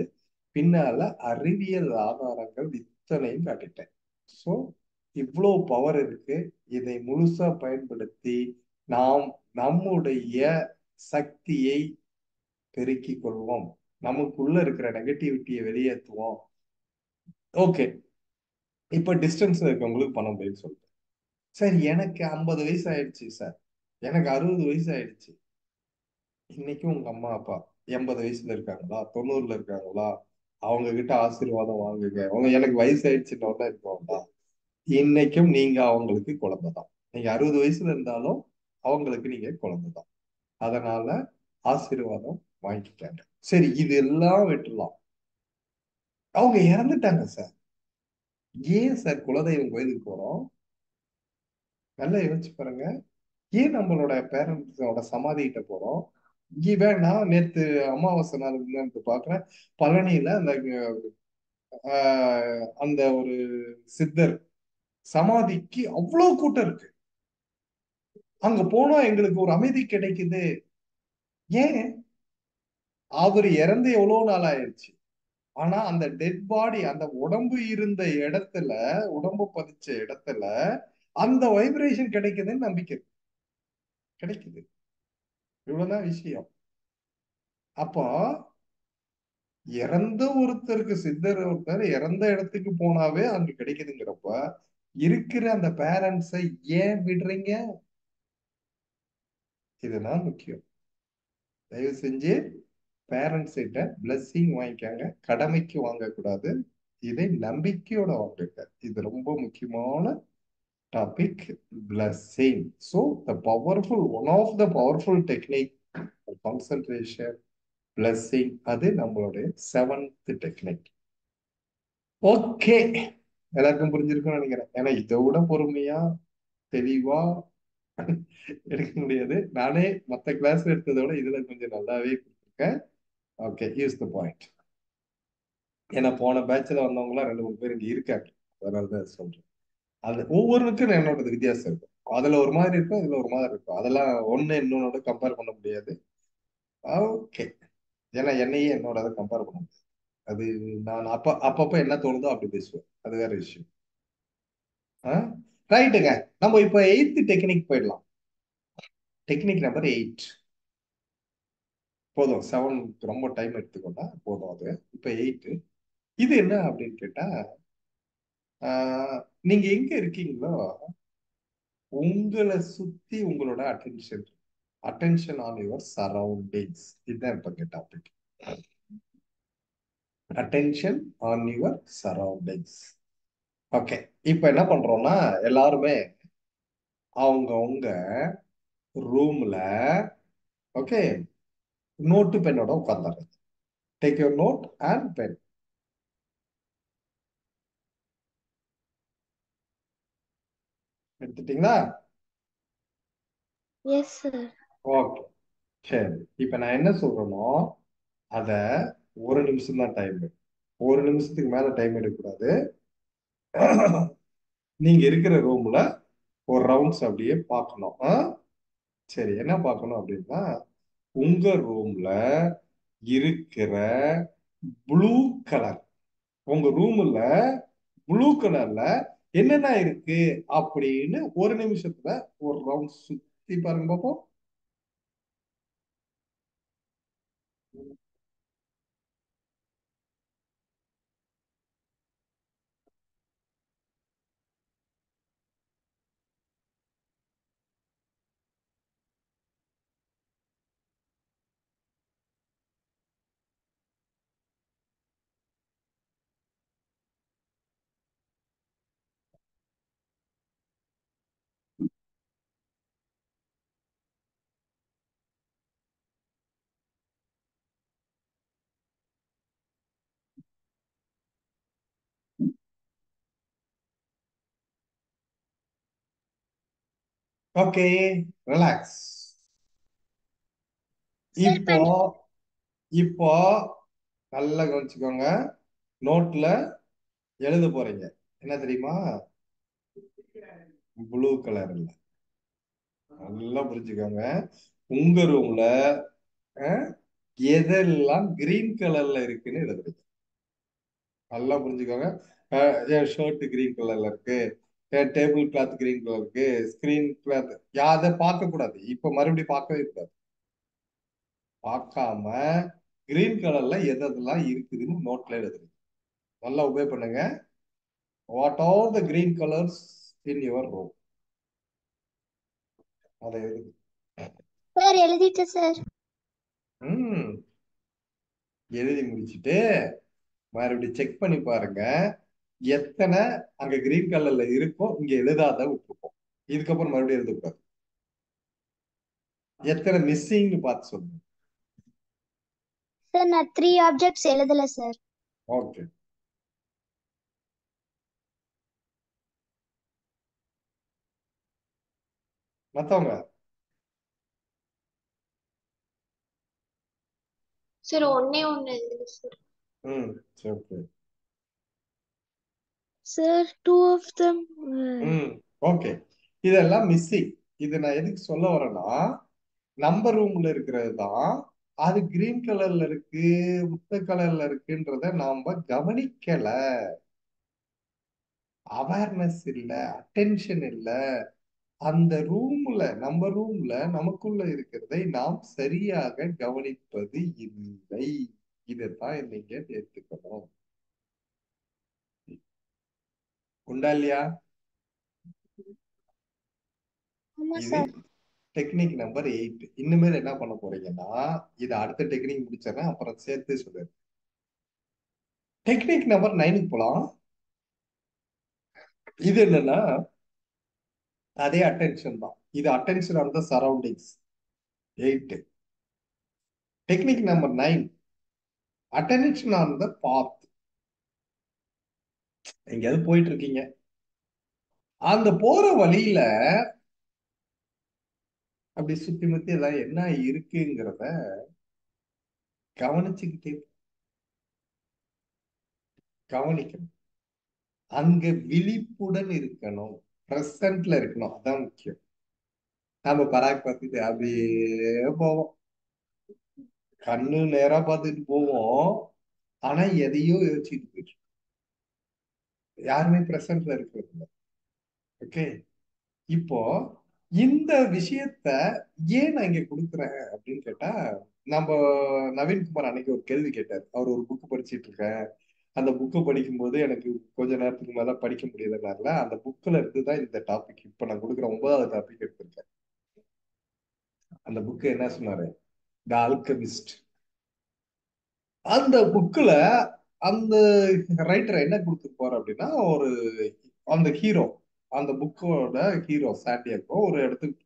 பின்னால அறிவியல் ஆதாரங்கள் இத்தனையும் காட்டிட்டேன். ஸோ இவ்வளோ பவர் இருக்கு. இதை முழுசா பயன்படுத்தி நாம் நம்முடைய சக்தியை பெருக்கிக் கொள்வோம், நமக்குள்ள இருக்கிற நெகட்டிவிட்டியை வெளியேற்றுவோம். ஓகே, இப்ப டிஸ்டன்ஸ்ல இருக்கவங்களுக்கு பண்ண முடியும்னு சொல்லிட்டு, சரி எனக்கு 50 வயசு ஆயிடுச்சு சார், எனக்கு 60 வயசு ஆயிடுச்சு. இன்னைக்கும் உங்க அம்மா அப்பா 80 வயசுல இருக்காங்களா, 90ல இருக்காங்களா? அவங்க கிட்ட ஆசீர்வாதம் வாங்குங்க. அவங்க எனக்கு வயசு ஆயிடுச்சுன்னு இருக்கவங்களா? இன்னைக்கும் நீங்க அவங்களுக்கு குழந்தை தான். நீங்க 60 வயசுல இருந்தாலும் அவங்களுக்கு நீங்க குழந்தை தான். அதனால ஆசீர்வாதம் வாங்கிக்காங்க. சரி, இது எல்லாம் விட்டுலாம். அவங்க இறந்துட்டாங்க சார், ஏன் சார் குலதெய்வம் கோயிலுக்கு போறோம்? நல்லா யோசிச்சு பாருங்க. ஏன் நம்மளோட பேரண்ட்ஸோட சமாதி கிட்ட போறோம்? இவன் நான் நேத்து அமாவாசை நாள் முன்னாடி பாக்குறேன், பழனியில அந்த அந்த ஒரு சித்தர் சமாதிக்கு அவ்வளவு கூட்டம் இருக்கு. அங்க போனா எங்களுக்கு ஒரு அமைதி கிடைக்குது. ஏன்? அவர் இறந்து எவ்வளவு நாள் ஆயிடுச்சு, ஆனா அந்த டெட் பாடி, அந்த உடம்பு இருந்த இடத்துல, உடம்பு பதிச்ச இடத்துல அந்த வைப்ரேஷன் கிடைக்குதுன்னு நம்பிக்கை கிடைக்குது. இவ்வளவுதான் விஷயம். அப்போ இறந்த ஒருத்தருக்கு, சித்தர் ஒருத்தர் இறந்த இடத்துக்கு போனாவே அங்க கிடைக்குதுங்கிறப்ப இருக்கிற அந்த பேரண்ட்ஸை ஏன் விடுறீங்க? இதுதான் முக்கியம். தயவு செஞ்சு பேரண்ட்ஸ் கிட்ட பிளஸ்ஸிங் வாங்கிக்காங்க, கடமைக்கு வாங்கக்கூடாது. இதை நம்பிக்கையோட வாங்குங்க. இது ரொம்ப முக்கியமான topic blessing. So the powerful, one of the powerful technique concentration blessing, அது நம்மளுடைய 7th டெக்னிக். ஓகே, எல்லாருக்கும் புரிஞ்சிருக்கும்னு நினைக்கிறேன். ஏன்னா இதை விட பொறுமையா தெளிவா எடுக்க முடியாது. நானே மற்ற கிளாஸ் எடுத்ததை விட இதுல கொஞ்சம் நல்லாவே கொடுத்துருக்கேன். Okay, use the point. ஏன்னா போன பேட்ச்ல வந்தவங்களாம் 2-3 பேர் இங்க இருக்காங்க, அதனாலதான் சொல்றேன். அது ஒவ்வொருக்கும் என்னோட வித்தியாசம் இருக்கும். அதுல ஒரு மாதிரி இருக்கும், இதுல ஒரு மாதிரி இருக்கும். அதெல்லாம் ஒண்ணு இன்னொன்னோட கம்பேர் பண்ண முடியாது. ஓகே, ஏன்னா என்னையே என்னோட அதை கம்பேர் பண்ண முடியாது. அது நான் அப்பப்ப என்ன தோணுதோ அப்படி பேசுவேன், அது வேற விஷயம். ரைட்டுங்க, நம்ம இப்ப 8th டெக்னிக் போயிடலாம். டெக்னிக் நம்பர் 8 போதும். 7 ரொம்ப டைம் எடுத்துக்கொண்டா போதும். அது இப்ப 8 இது என்ன அப்படின்னு கேட்டா, நீங்க எங்க இருக்கீங்களோ உங்களை சுத்தி உங்களோட அட்டென்ஷன் ஆன் யுவர் சரௌண்டிங்ஸ். இதுதான் இப்ப topic. Attention on your surroundings. Okay, இப்ப என்ன பண்றோம்னா எல்லாருமே அவங்கவுங்க ரூம்ல ஓகே நோட்டு பெண்ணோட உட்கார்ந்தாங்க. Take your note and pen. எடுத்துட்டீங்களா? Yes sir. ஓகே, சரி. இப்ப நான் என்ன சொல்றேனோ அத 1 நிமிஷம் தான் டைம். 1 நிமிஷத்துக்கு மேல டைம் எடுக்கக்கூடாது. நீங்க இருக்கிற ரூம்ல ஒரு ரவுண்ட்ஸ் அப்படியே பார்க்கணும். சரி, என்ன பார்க்கணும் அப்படின்னா, உங்க ரூம்ல இருக்கிற ப்ளூ கலர், உங்க ரூம்ல ப்ளூ கலர்ல என்னென்ன இருக்கு அப்படின்னு 1 நிமிஷத்துல ஒரு ரவுண்ட் சுத்தி பாருங்க பாப்போம். Okay, relax. இப்போ இப்போ நல்லா கவனிச்சுக்கோங்க. நோட்ல எழுத போறீங்க. என்ன தெரியுமா? ப்ளூ கலர் இல்ல. நல்லா புரிஞ்சுக்கோங்க. உங்க ரூம்ல எதெல்லாம் கிரீன் கலர்ல இருக்குன்னு எழுதுறீங்க. நல்லா புரிஞ்சுக்கோங்க. என் ஷர்ட் கிரீன் கலர்ல இருக்கு, என் டேபிள் கிளாத் கிரீன் கலர் இருக்கு, ஸ்கிரீன் கிளாத். யாரை பார்க்க கூடாது, இப்ப மறுபடியும் பார்க்கவே கூடாது. பார்க்காம கிரீன் கலர்ல எதெல்லாம் இருக்குதுன்னு நோட்ல எழுதுறீங்க. நல்லா உபயோக பண்ணுங்க. What are the green colours in your room, அதை எழுது. சார் எழுதிட்டேன் சார். எழுதி முடிச்சுட்டு மறுபடியும் செக் பண்ணி பாருங்க, எத்தனை அங்க கிரீன் கலர்ல இருக்கும், இங்க எழுதாத விட்டுருப்போம். இதுக்கப்புறம் மறுபடியும் எழுதக்கூடாது. எத்தனை மிஸ்ஸிங்னு பார்த்து சொல்லுங்க. சார் நான் 3 ஆப்ஜெக்ட்ஸ் எழுதல சார். ஓகே, மத்தவங்க சார் ஒண்ணே ஒண்ணு எழுதுங்க சார். சரி, okay. Sir 2 of them. Okay, இதெல்லாம் மிஸ்ஸிங். இது நான் எதுக்கு சொல்ல வரேன்னா, நம்ம ரூம்ல இருக்கிறது தான் அது கிரீன் கலர்ல இருக்கு, முட்டை கலர்ல இருக்குன்றத நாம கவனிக்கல. அவேர்னஸ் இல்ல, அட்டென்ஷன் இல்ல. அந்த ரூம்ல, நம்ம ரூம்ல நமக்குள்ள இருக்கிறதை நாம் சரியாக கவனிப்பது இல்லை. இதைத்தான் நீங்க ஏத்துக்கணும். உண்டா இல்லையா? இது டெக்னிக் நம்பர் 8. இனிமேல் என்ன பண்ண போறீங்கன்னா, இது அடுத்த டெக்னிக் முடிச்சிடறேன், அப்புறம் சேர்த்து சொல்றேன். டெக்னிக் நம்பர் 9க்கு போலாம். இது என்னன்னா, அதே அட்டென்ஷன் தான். இது attention on the surroundings. 8. Technique number 9, attention on the path. எங்கேயாவது போயிட்டு இருக்கீங்க, அந்த போற வழியில அப்படி சுத்தி முத்தி எல்லாம் என்ன இருக்குங்கிறத கவனிச்சுக்கிட்டே கவனிக்கணும். அங்க விழிப்புடன் இருக்கணும், பிரசன்ட்ல இருக்கணும். அதான் முக்கியம். நம்ம பராக் பார்த்துட்டு அப்படியே போவோம், கண்ணு நேரா பார்த்துட்டு போவோம், ஆனா எதையோ யோசிச்சுட்டு போயிட்டு இருக்கோம். யாருமே பிரசன்ட்ல இருக்கிறது இல்லை. ஓகே, இப்போ இந்த விஷயத்த ஏன் நான் இங்க கொடுக்குறேன் அப்படின்னு கேட்டா, நம்ம நவீன்குமார் அன்னைக்கு ஒரு கேள்வி கேட்டார். அவர் ஒரு புக் படிச்சிட்டு இருக்கேன், அந்த புக்கை படிக்கும்போது எனக்கு கொஞ்ச நேரத்துக்கு மேல படிக்க முடியலனால அந்த புக்ல இருந்துதான் இந்த டாபிக் இப்ப நான் கொடுக்குற 9வது டாபிக் எடுத்திருக்கேன். அந்த புக்கு என்ன சொன்னாரு? த ஆல்கமிஸ்ட். அந்த புக்ல அந்த ரைட்டர் என்ன கொடுத்துருப்பாரு அப்படின்னா, ஒரு அந்த ஹீரோ, அந்த புக்கோட ஹீரோ சாண்டியாகோ ஒரு இடத்துக்கு,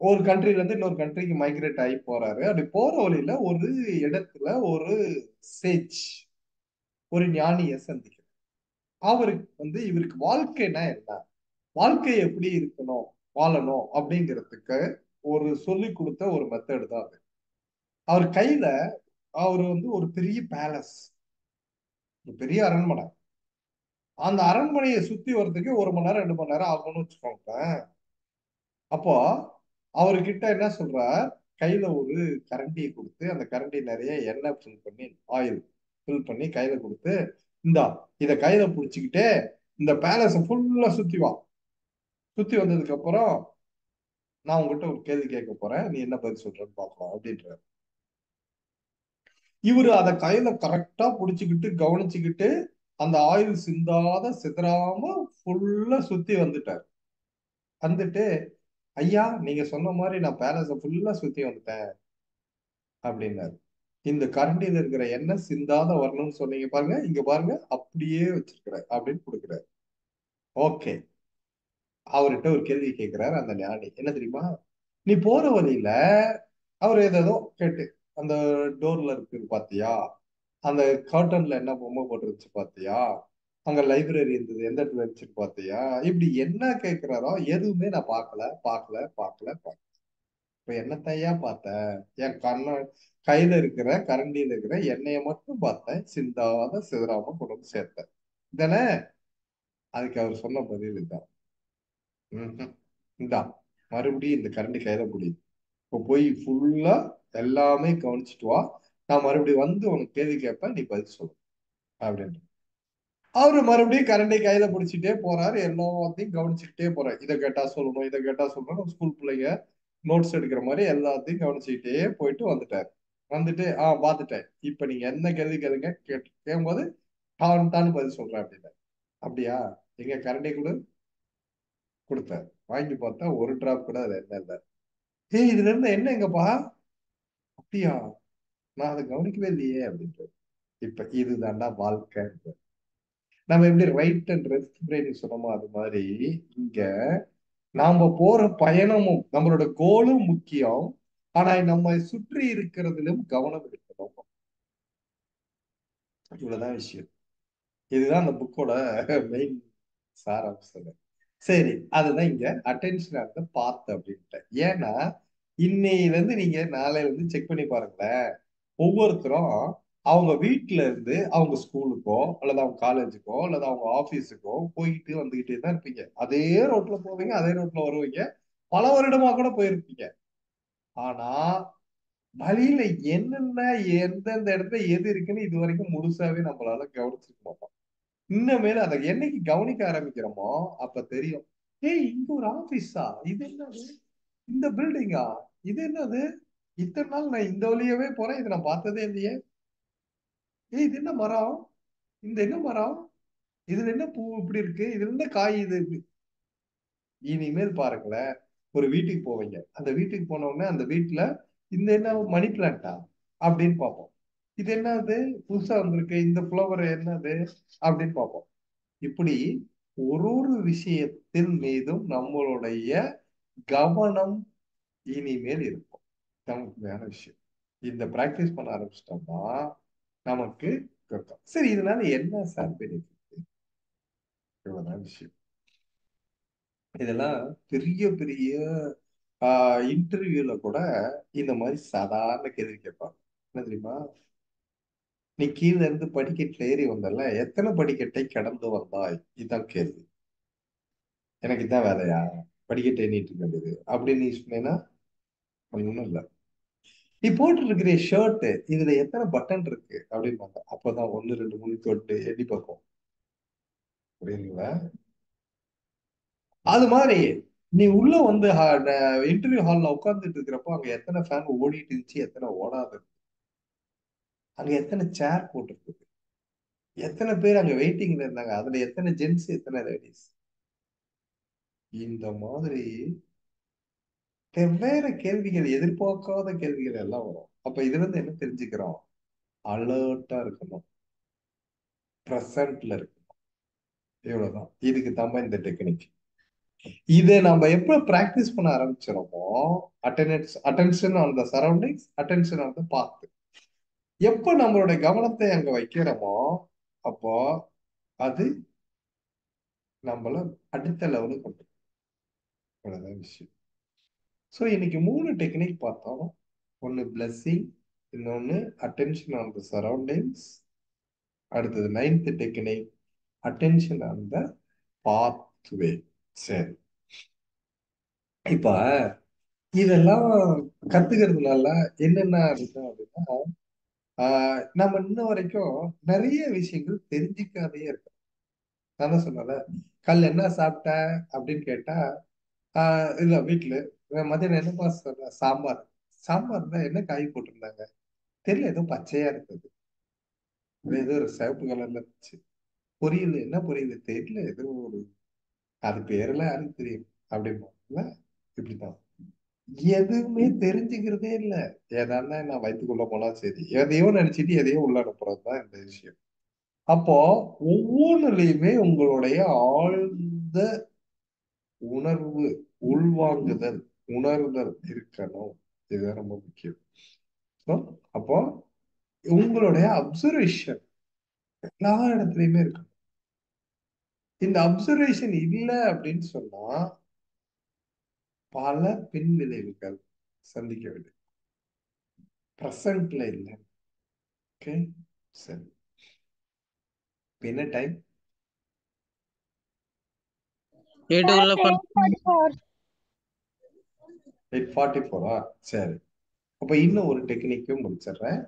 ஒரு கண்ட்ரில இருந்து இன்னொரு கண்ட்ரிக்கு மைக்ரேட் ஆகி போறாரு. அப்படி போற வழியில ஒரு இடத்துல ஒரு சேஜ், ஒரு ஞானிய சந்திக்கிறார். அவருக்கு இவருக்கு வாழ்க்கைனா என்ன, வாழ்க்கை எப்படி இருக்கணும், வாழணும் அப்படிங்கிறதுக்கு ஒரு சொல்லி கொடுத்த ஒரு மெத்தட் தான் அது. அவர் கையில அவர் ஒரு பெரிய பேலஸ், ஒரு பெரிய அரண்மனை. அந்த அரண்மனையை சுத்தி வர்றதுக்கு 1 மணி நேரம் 2 மணி நேரம் ஆகும்னு வச்சுக்கோங்க. அப்போ அவர்கிட்ட என்ன சொல்றார், கையில ஒரு கரண்டியை கொடுத்து, அந்த கரண்டி நிறைய எண்ணெய் ஃபில் பண்ணி, ஆயில் ஃபில் பண்ணி கையில கொடுத்து, இந்தா இத கையில பிடிச்சிக்கிட்டே இந்த பேலஸ ஃபுல்லா சுத்தி வா, சுத்தி வந்ததுக்கு அப்புறம் நான் உங்ககிட்ட ஒரு கேள்வி கேட்க போறேன், நீ என்ன பதில் சொல்றன்னு பார்க்கலாம் அப்படின்ற. இவரு அதை கையில கரெக்டா புடிச்சுக்கிட்டு கவனிச்சுக்கிட்டு அந்த ஆயில் சிந்தாத சிதறாம ஃபுல்லா சுத்தி வந்துட்டார். வந்துட்டு, ஐயா நீங்க சொன்ன மாதிரி நான் பேலஸ ஃபுல்லா சுத்தி வந்துட்டேன் அப்படின்னாரு. இந்த கரண்டியில இருக்கிற எண்ணெய் சிந்தாத வரணும்னு சொன்னீங்க பாருங்க, இங்க பாருங்க அப்படியே வச்சிருக்கிறேன் அப்படின்னு கொடுக்குறாரு. ஓகே, அவர்கிட்ட ஒரு கேள்வி கேட்கிறாரு அந்த ஞானி. என்ன தெரியுமா? நீ போற வழியில அவர் ஏதோ கேட்டு, அந்த டோர்ல இருக்கு பாத்தியா, அந்த கர்டன்ல என்ன பொம்மை போட்டுருச்சு பாத்தியா, அங்க லைப்ரரி இருந்தது எந்த இடத்துல இருந்துச்சு பாத்தியா, இப்படி என்ன கேட்கிறாரோ எதுவுமே நான் பார்க்கல பார்க்கல பார்க்கல பார்க்கல. இப்ப என்னத்தையா பார்த்தேன்? என் கையில இருக்கிற கரண்டியில இருக்கிற எண்ணெயை மட்டும் பார்த்தேன், சிந்தாத சிதறாம கொண்டு வந்து சேர்த்தேன். தானே? அதுக்கு அவர் சொன்ன பதில் இதுதான். இந்தா மறுபடியும் இந்த கரண்டி கையில பிடி, இப்போ போய் ஃபுல்லா எல்லாமே கவனிச்சுட்டு வா, நான் மறுபடியும் வந்து உனக்கு கேள்வி கேட்பேன், நீ பதில் சொல்லு அப்படின்ட்டு. அவரு மறுபடியும் கரண்டை கையில பிடிச்சிட்டே போறாரு, எல்லாத்தையும் கவனிச்சுக்கிட்டே போறாரு. இதை கேட்டா சொல்லணும், இதை கேட்டா சொல்லணும், ஸ்கூல் பிள்ளைங்க நோட்ஸ் எடுக்கிற மாதிரி எல்லாத்தையும் கவனிச்சுக்கிட்டே போயிட்டு வந்துட்டாரு. வந்துட்டு பார்த்துட்டேன், இப்ப நீங்க என்ன கேள்வி கேளுங்க, கேட்கும்போது டான்னு பதில் சொல்றேன் அப்படின்னா. அப்படியா, எங்க கரண்டை கூட கொடுத்தாரு. வாங்கி பார்த்தா ஒரு டிராப் கூட அது என்ன இல்லை. ஏய் இதுல இருந்து என்ன எங்கப்பா? அப்படியா, நான் அதை கவனிக்கவே இல்லையே அப்படின்ட்டு. இப்ப இதுதான்டா வாழ்க்கை. நம்ம எப்படி ரைட் அண்ட் லெஃப்ட் பிரெயின் சொன்னோமோ அது மாதிரி இங்க நாம போற பயணமும் நம்மளோட கோலும் முக்கியம். ஆனா நம்ம சுற்றி இருக்கிறதிலும் கவனம் இருக்கணும். இவ்வளவுதான் விஷயம். இதுதான் அந்த புக்கோட மெயின் சாராம்சம். சரி, அதுதான் இங்க அட்டென்ஷன் பார்த்து அப்படின்ட்டு. ஏன்னா இன்னையில இருந்து நீங்க நாளையில இருந்து செக் பண்ணி பாருங்களேன், ஒவ்வொருத்தரும் அவங்க வீட்டுல இருந்து அவங்க ஸ்கூலுக்கோ அல்லது அவங்க காலேஜுக்கோ அல்லது அவங்க ஆபீஸுக்கோ போயிட்டு வந்துகிட்டே தான் இருப்பீங்க. அதே ரோட்ல போவீங்க, அதே ரோட்ல வருவீங்க, பல வருடமா கூட போயிருப்பீங்க. ஆனா வழியில என்னென்ன எந்தெந்த இடத்துல எது இருக்குன்னு இது வரைக்கும் முழுசாவே நம்மளால கவனிச்சிருக்க மாட்டோம். இன்னமேல அதை என்னைக்கு கவனிக்க ஆரம்பிக்கிறோமோ அப்ப தெரியும், ஏய் இங்க ஒரு ஆபீஸா, இது என்னது, இந்த பில்டிங்கா, இது என்னது, இத்தனை நாள் நான் இந்த வழியாவே போறேன், இதை நான் பார்த்ததே இல்லையே. ஏய் இது என்ன மரம், இந்த என்ன மரம், இதுல என்ன பூ இப்படி இருக்கு, இதுல என்ன காய் இது இப்படி. இனிமேல் பாருங்களேன், ஒரு வீட்டுக்கு போவீங்க, அந்த வீட்டுக்கு போன உடனே அந்த வீட்டுல இந்த என்ன மணி பிளான்டா அப்படின்னு பார்ப்போம். இது என்னது புதுசா வந்திருக்கு, இந்த ஃப்ளவர் என்னது அப்படின்னு பார்ப்போம். இப்படி ஒரு விஷயத்தின் மீதும் நம்மளுடைய கவனம் இனிமேல் இருக்கும். நமக்கு விஷயம் இந்த பிராக்டிஸ் பண்ண ஆரம்பிச்சிட்டோம்னா நமக்கு கேட்கும். சரி, இதனால என்ன சார் பெனிஃபிட்? இவ்வளவுதான் விஷயம். இதெல்லாம் பெரிய பெரிய இன்டர்வியூல கூட இந்த மாதிரி சாதாரண கேள்வி கேட்பாங்க. என்ன தெரியுமா? நீ கீழ இருந்து படிக்கட்டுல ஏறி வந்தல, எத்தனை படிக்கட்டை கடந்து வந்தாய்? இதுதான் கேள்வி. எனக்கு இதான் வேலையா? படிக்கட்டை எண்ணிட்டு இருக்க வேண்டியது அப்படின்னு நீ சொன்னீங்கன்னா ஒண்ணும் இல்லை. நீ போட்டு இருக்கிற ஷர்ட் இதுல எத்தனை பட்டன் இருக்கு அப்படின்பாங்க. அப்பதான் 1 2 3 தொட்டு எண்ணி பார்ப்போம். புரியுதுங்களா? அது மாதிரி நீ உள்ள வந்து இன்டர்வியூ ஹால்ல உட்கார்ந்துட்டு இருக்கிறப்போ அங்க எத்தனை ஃபேன் ஓடிட்டு இருந்துச்சு, எத்தனை ஓடாது, அங்க எத்தனை சேர் போட்டிருக்கு, எத்தனை பேர் அங்க வெயிட்டிங்ல இருந்தாங்க, அதுல எத்தனை ஜென்ஸ் எத்தனை லேடிஸ், இந்த மாதிரி வெவ்வேறு கேள்விகள், எதிர்பார்க்காத கேள்விகள் எல்லாம் வரும். அப்ப இதுல இருந்து என்ன தெரிஞ்சுக்கிறோம்? அலர்ட்டா இருக்கணும், பிரசன்ட்ல இருக்கணும். இவ்வளவுதான். இதுக்கு தான் இந்த டெக்னிக். இதை நம்ம எப்ப பிராக்டிஸ் பண்ண ஆரம்பிச்சிடறோமோ, attention on the surroundings, attention on the path, எப்ப நம்மளுடைய கவனத்தை அங்க வைக்கிறோமோ அப்போ அது நம்மள அடுத்த லெவலுக்கு கொண்டு போகும். விஷயம். ஸோ இன்னைக்கு 3 டெக்னிக் பார்த்தோம். ஒன்னு பிளெஸிங், இன்னொன்னு அட்டென்ஷன் ஆன் த சரௌண்டிங்ஸ், அடுத்தது 9th technique attention on the pathway. சரி, இப்ப இதெல்லாம் கத்துக்கிறதுனால என்னென்ன இருக்கும் அப்படின்னா, நம்ம இன்ன வரைக்கும் நிறைய விஷயங்கள் தெரிஞ்சுக்காதே இருக்கோம். நான் தான் சொன்னல, கல் என்ன சாப்பிட்ட அப்படின்னு கேட்டா, இல்ல வீட்டுல மதியானம் என்னப்பா சொன்ன, சாம்பார். சாம்பார் தான் என்ன காய் போட்டிருந்தாங்க தெரியல, ஏதோ பச்சையா இருந்தது, ஏதோ ஒரு சிவப்பு கலர்ல இருந்துச்சு. பொரியல் என்ன பொரியல் தெரியல, ஏதோ ஒரு, அது பேரெல்லாம் யாருக்கு தெரியும் அப்படின்னா, இப்படிதான் எதுவுமே தெரிஞ்சுக்கிறதே இல்ல. ஏதானா நான் வயிற்றுக்குள்ள போனா சரி, எதையோ நினைச்சிட்டு எதையோ உள்ள அனுப்புறதுதான் இந்த விஷயம். அப்போ ஒவ்வொன்றுலையுமே உங்களுடைய ஆழ்ந்த உணர்வு, உள்வாங்குதல், உணர்தல் இருக்கணும். இதுதான் ரொம்ப முக்கியம். அப்போ உங்களுடைய அப்சர்வேஷன் எல்லா இடத்துலயுமே இருக்கணும். இந்த அப்சர்வேஷன் இல்லை அப்படின்னு சொன்னா பல பின் விளைவுகள் சந்திக்க வேண்டியது. பிரசன்ட்ல இல்லை. ஓகே, சரி. என்ன டைம்? 8:44. சரி, அப்ப இன்னும் ஒரு டெக்னிக்கும் முடிச்சிடுறேன்.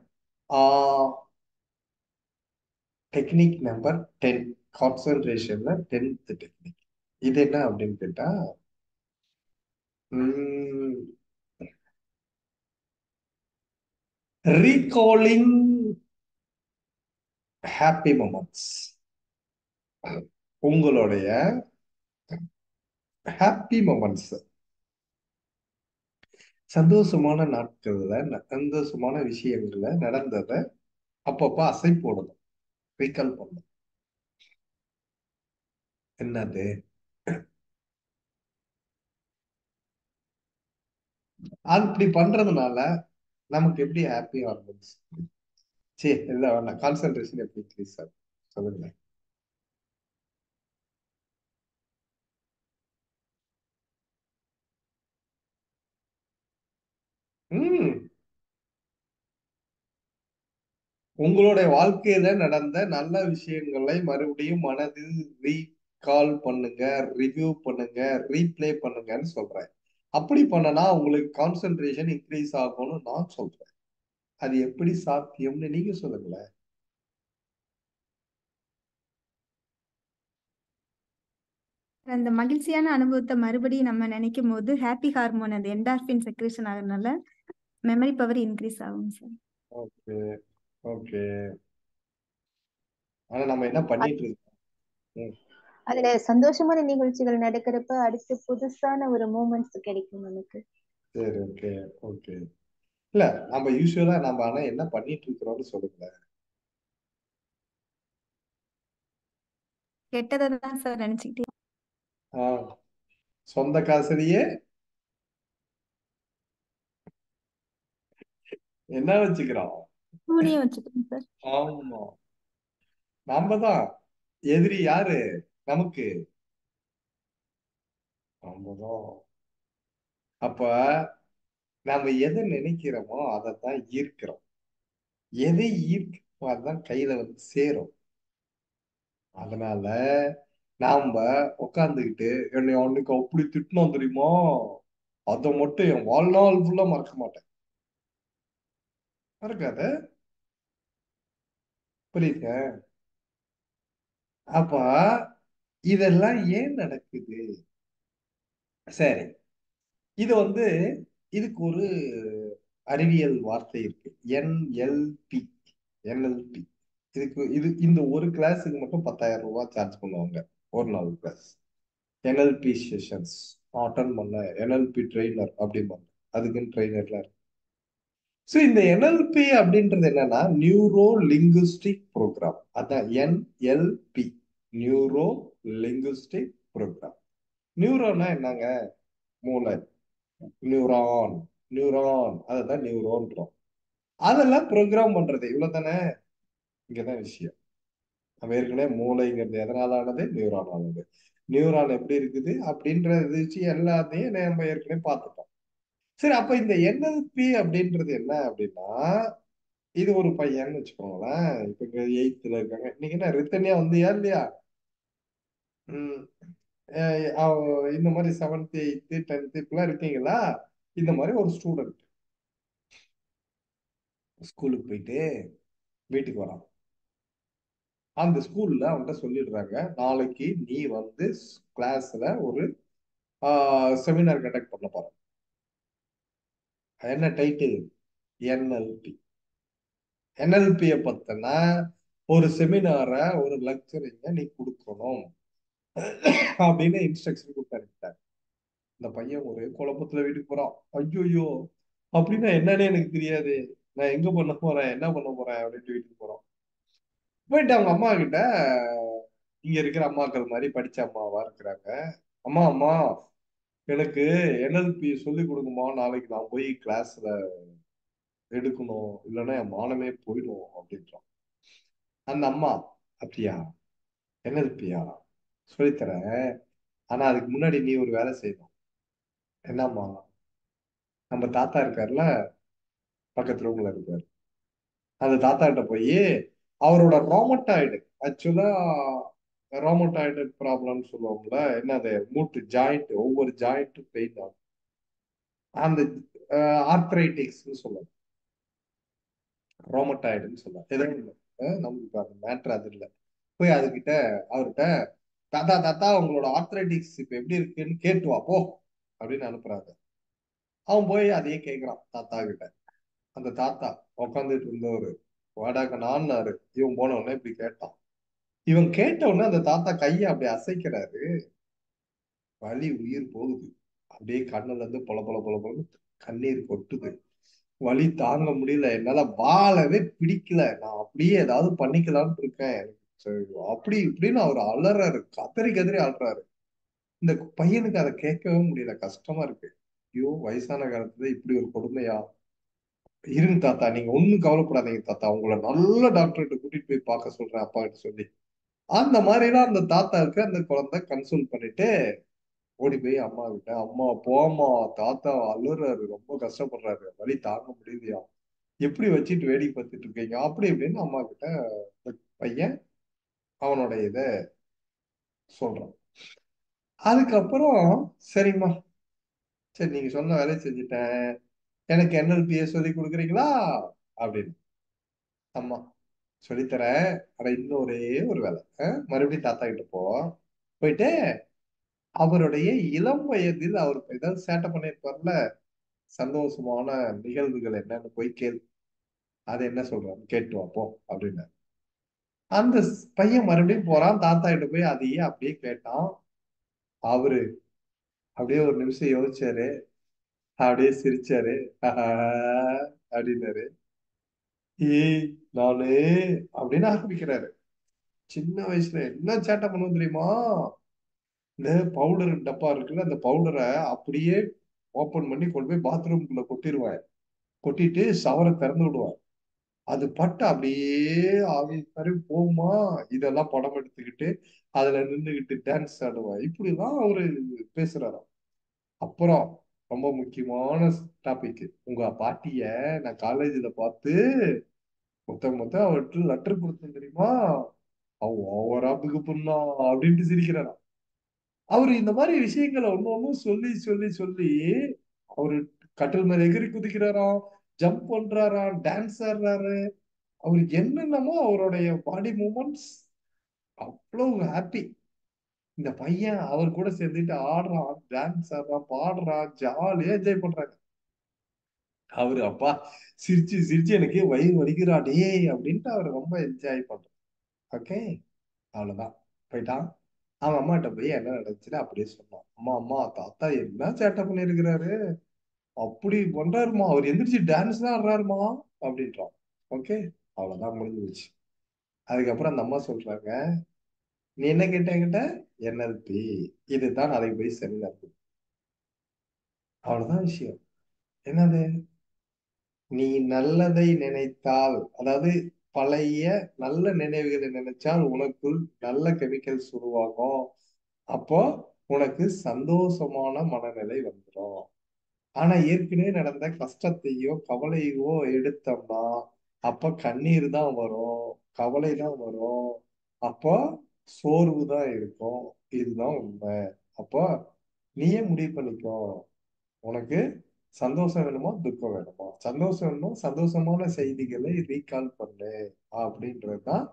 Technique number 10, கான்சன்ட்ரேஷன்ல 10th technique. இது என்ன அப்படின்னு கேட்டா, ரீகாலிங் ஹாப்பி மொமெண்ட்ஸ். உங்களுடைய ஹாப்பி மொமெண்ட்ஸ், சந்தோஷமான நாட்கள்ல, சந்தோஷமான விஷயங்கள்ல நடந்ததை அப்பப்ப அசை போடணும், ரீகால் பண்ணணும். என்னது? அப்படி பண்றதுனால நமக்கு எப்படி ஹாப்பி ஹார்மோன்ஸ், சரி இல்ல வேணாம், கான்சென்ட்ரேஷன் எப்படி இன்க்ரீஸ் ஆகும் சொல்லுங்க. உங்களுடைய வாழ்க்கையில நடந்த நல்ல விஷயங்களை மறுபடியும் மனதில் ரீகால் பண்ணுங்க, ரிவ்யூ பண்ணுங்க, ரீப்ளே பண்ணுங்கன்னு சொல்றேன். அப்படி பண்ணனா உங்களுக்கு கான்சென்ட்ரேஷன் இன்க்ரீஸ் ஆகும்னு நான் சொல்றேன். அது எப்படி சாத்தியம்னு நீங்க சொல்லுங்களேன். அந்த மகிழ்ச்சியான அனுபவத்தை மறுபடியும் நம்ம நினைக்கும் போது ஹாப்பி ஹார்மோன், அந்த என்டார்பின் செக்ரேஷன் ஆகுறதுனால மெமரி பவர் இன்க்ரீஸ் ஆகும் சார். Okay okay. ஆனா நம்ம என்ன பண்ணிட்டு இருக்கோம்? அதுல சந்தோஷமான நிகழ்ச்சிகள் நடக்கிறப்ப அடுத்து புதுசான ஒரு மூமெண்ட்ஸ் கிடைக்கும் நமக்கு. சரி, ஓகே ஓகே. இல்ல நம்ம யூஸ்வலா நம்ம ஆனா என்ன பண்ணிட்டு இருக்கிறோம்னு சொல்லுங்களேன். கெட்டதை தான் சார் நினைச்சுக்கிட்டே. ஆஹ் சொந்த காசுலயே என்ன வச்சுக்கிறோம்? சூனியம் வச்சுக்கோங்க சார். ஆமா, நாம தான் எதிரி. யாரு நமக்கு? நாம தான். அப்ப நாம எதை நினைக்கிறோமோ அதைத்தான் ஈர்க்கிறோம். எதை ஈர்க்கிறோமோ அதுதான் கையில வந்து சேரும். அதனால நாம உட்காந்துக்கிட்டு என்னை அன்னைக்கு அப்படி திட்டினோம் தெரியுமா, அதை மட்டும் என் வாழ்நாள் ஃபுல்லா மறக்க மாட்டேன். மறக்காத. புரியுது? அப்ப இதெல்லாம் ஏன் நடக்குது? சரி, இது வந்து இதுக்கு ஒரு அறிவியல் வார்த்தை இருக்கு, NLP. NLP. இந்த ஒரு கிளாஸுக்கு மட்டும் 10,000 ரூபாய் சார்ஜ் பண்ணுவாங்க, ஒரு நாள் கிளாஸ். NLP செஷன்ஸ் அட்டன் பண்ண NLP ட்ரெயினர் அப்படிம்பாங்க. அதுக்குன்னு ட்ரெயினர்லாம் இருக்கு. ஸோ இந்த NLP அப்படின்றது என்னன்னா நியூரோ லிங்குஸ்டிக் ப்ரோக்ராம். அதான் NLP, நியூரோ லிங்குஸ்டிக் ப்ரோக்ராம். நியூரோனா என்னங்க? மூளை. நியூரான், நியூரான், அதான் நியூரோன்றோம். அதெல்லாம் ப்ரோக்ராம் பண்றது இவ்வளவு தானே. இங்கதான் விஷயம். நம்ம ஏற்கனவே மூளைங்கிறது எதனால ஆனது? நியூரான் ஆனது. நியூரான் எப்படி இருக்குது அப்படின்றது விஷயம் எல்லாத்தையும் நம்ம ஏற்கனவே பார்த்துட்டோம். சரி, அப்ப இந்த NLP அப்படின்றது என்ன அப்படின்னா, இது ஒரு பையன் வச்சுக்கோங்களேன். இப்ப இங்க 8th இருக்காங்க. இன்னைக்கு என்ன ரித்தனியா வந்தியா இல்லையா? உம் இந்த மாதிரி 7th 8th 10th இப்பெல்லாம் இருக்கீங்களா? இந்த மாதிரி ஒரு ஸ்டூடெண்ட் ஸ்கூலுக்கு போயிட்டு வீட்டுக்கு வரான். அந்த ஸ்கூல்ல அவன்கிட்ட சொல்லிடுறாங்க, நாளைக்கு நீ வந்து கிளாஸ்ல ஒரு செமினார் கண்டக்ட் பண்ண போற. என்ன டைட்டில்? NLP. NLP-ய பத்தின ஒரு செமினார, ஒரு லெக்சரிங்க நீ கொடுக்கணும் அப்படின்னு இன்ஸ்ட்ரக்ஷன் கொடுத்தாரு. இந்த பையன் ஒரு குழப்பத்துல வீட்டுக்கு போறான். ஐயோ, அப்படின்னா என்னன்னு எனக்கு தெரியாது, நான் எங்க பண்ண போறேன், என்ன பண்ண போறேன் அப்படின்ட்டு வீட்டுக்கு போறான். போயிட்டு அவங்க அம்மா கிட்ட, இங்க இருக்கிற அம்மாக்கள் மாதிரி படிச்ச அம்மாவா இருக்கிறாங்க, அம்மா அம்மா எனக்கு NLP சொல்லி கொடுக்குமா, நாளைக்கு நான் போய் கிளாஸ்ல எடுக்கணும், இல்லைன்னா என் மானமே போயிடும் அப்படின்றான். அந்த அம்மா, அப்படியா, NLP-யா, சொல்லித்தரேன், ஆனா அதுக்கு முன்னாடி நீ ஒரு வேலை செய்யணும். என்னம்மா? நம்ம தாத்தா இருக்காருல்ல, பக்கத்து ரூம்ல இருக்காரு, அந்த தாத்தா கிட்ட போய் அவரோட ரோமட்டாய்டு, ஆக்சுவலா ரோமட்டாய்டு ப்ராப்ளம்னு சொல்லுவாங்கல்ல, என்னது, மூட்டு ஜாயிண்ட், ஒவ்வொரு ஜாயிண்ட் பெயின் ஆகும், அந்த ஆர்த்ரைட்டிக்ஸ்னு சொல்லுவாங்க, ரோமட்டாய்டுன்னு சொல்லுவாங்க. எதுவும் இல்லை, நமக்கு அந்த மேட்ரு அது இல்லை. போய் அதுகிட்ட, அவர்கிட்ட, தாத்தா தாத்தா உங்களோட ஆர்த்ரைட்டிக்ஸ் இப்ப எப்படி இருக்குன்னு கேட்டு வா போ அப்படின்னு அனுப்புறாங்க. அவன் போய் அதையே கேட்கிறான் தாத்தா கிட்ட. அந்த தாத்தா உட்காந்துட்டு இருந்தவரு வாடாக்க நான்னாரு. இவன் போன உடனே இப்படி கேட்டான். இவன் கேட்ட உடனே அந்த தாத்தா கையை அப்படி அசைக்கிறாரு. வலி உயிர் போகுது. அப்படியே கண்ணுல இருந்து பொல பொல பொல பொல கண்ணீர் கொட்டுது. வலி தாங்க முடியல, என்னால வாழவே பிடிக்கல, நான் அப்படியே ஏதாவது பண்ணிக்கலாம்னு இருக்கேன், எனக்கு அப்படி இப்படின்னு அவர் அலறாரு, கதறி கதறி அலறாரு. இந்த பையனுக்கு அதை கேட்கவே முடியல, கஷ்டமா இருக்கு. ஐயோ, வயசான காலத்துல இப்படி ஒரு கொடுமையா? இருங்க தாத்தா, நீங்க ஒண்ணும் கவலைப்படாதீங்க தாத்தா, உங்களை நல்ல டாக்டர்கிட்ட கூட்டிட்டு போய் பார்க்க சொல்றேன் அப்பா கிட்ட சொல்லி. அந்த மாதிரிலாம் அந்த தாத்தாவுக்கு அந்த குழந்தை கன்சல்ட் பண்ணிட்டு ஓடி போய் அம்மா கிட்ட, அம்மா போமா, தாத்தா அழுறாரு, ரொம்ப கஷ்டப்படுறாரு, வலி தாங்க முடியலையா, எப்படி வச்சுட்டு வேடிக்கை பார்த்துட்டு இருக்கீங்க அப்படி இப்படின்னு அம்மா கிட்ட இந்த பையன் அவனோட இத சொல்றான். அதுக்கப்புறம், சரிம்மா, சரி நீங்க சொன்ன வேலையை செஞ்சுட்டேன், எனக்கு NLP-ய சொல்லி கொடுக்குறீங்களா அப்படின்னு. அம்மா, சொல்லித்தரேன், ஆனா இன்னும் ஒரே ஒரு வேலை, மறுபடியும் தாத்தா கிட்ட போயிட்டு அவருடைய இளம் வயதில் அவர் ஏதாவது சேட்டை பண்ணியிருப்பார்ல, சந்தோஷமான நிகழ்வுகள் என்னன்னு போய் கேளு, அது என்ன சொல்றான்னு கேட்டு வாப்போம் அப்படின்னு. அந்த பையன் மறுபடியும் போறான், தாத்தா கிட்ட போய் அதையே அப்படியே கேட்டான். அவரு அப்படியே ஒரு நிமிஷம் யோசிச்சாரு, அப்படியே சிரிச்சாரு, அப்படின்னாரு. ஏய் நானு அப்படின்னு ஆரம்பிக்கிறாரு. சின்ன வயசுல என்ன சேட்டை பண்ணுவோம் தெரியுமா? இந்த பவுடர் டப்பா இருக்குல்ல, அந்த பவுடரை அப்படியே ஓபன் பண்ணி கொண்டு போய் பாத்ரூம்குள்ள கொட்டிடுவேன். கொட்டிட்டு ஷவரை திறந்து விடுவேன். அது பட்டு அப்படியே ஆவி மாதிரி போகுமா. இதெல்லாம் படம் எடுத்துக்கிட்டு அதுல நின்றுகிட்டு டான்ஸ் ஆடுவேன். இப்படிலாம் அவரு பேசுறாராம். அப்புறம் ரொம்ப முக்கியமான டாபிக், உங்க பாட்டிய நான் காலேஜ்ல பார்த்து மொத்த அவர்கிட்ட லெட்டர் கொடுத்தேன் தெரியுமா? அவ ஓவரா பிகு பண்ணா அப்படின்ட்டு சிரிக்கிறாராம். அவரு இந்த மாதிரி விஷயங்களை ஒண்ணு சொல்லி சொல்லி சொல்லி அவரு கட்டில் மேல எகிரி குதிக்கிறாராம், ஜம்ப் பண்றாராம், டான்ஸ் ஆடுறாரு. அவருக்கு என்னென்னமோ அவருடைய பாடி மூமெண்ட்ஸ் அவ்வளவு ஹாப்பி. இந்த பையன் அவர் கூட சேர்ந்துட்டு ஆடுறான், டான்ஸ் ஆடுறான், பாடுறான், ஜாலியா என்ஜாய் பண்றாங்க. அவரு அப்பா சிரிச்சு சிரிச்சு எனக்கு வயிறு வலிக்கிறா டேய் அப்படின்ட்டு அவர் ரொம்ப என்ஜாய் பண்றாரு. ஓகே, அவ்வளவுதான். போயிட்டான். அவன் அம்மாட்ட போய் என்ன நடந்துச்சுன்னு அப்படியே சொன்னான். அம்மா அம்மா தாத்தா என்ன சேட்டை பண்ணிருக்கிறாரு, அப்படி பண்றாருமா, அவர் எந்திரிச்சு டான்ஸ் தான் ஆடுறாருமா அப்படின்றான். ஓகே, அவ்வளவுதான், முடிஞ்சு போச்சு. அதுக்கப்புறம் அந்த அம்மா சொல்றாங்க, நீ என்ன கேட்ட? NLP, இதுதான் அதை போய் செமினார். அவ்வளவுதான் விஷயம். என்னது? நீ நல்லதை நினைத்தால், அதாவது பழைய நல்ல நினைவுகளை நினைச்சால் உனக்குள் நல்ல கெமிக்கல்ஸ் உருவாகும். அப்போ உனக்கு சந்தோஷமான மனநிலை வந்துடும். ஆனா ஏற்கனவே நடந்த கஷ்டத்தையோ கவலையோ எடுத்தோம்னா அப்ப கண்ணீர் தான் வரும், கவலை தான் வரும், அப்போ சோர்வு தான் இருக்கும். இதுதான் உண்மை. அப்போ நீயே முடிவு பண்ணிக்கோ, உனக்கு சந்தோஷம் வேணுமா துக்கம் வேணுமா? சந்தோஷம் வேணுமா சந்தோஷமான செய்திகளை ரீகால் பண்ணு அப்படின்றதுதான்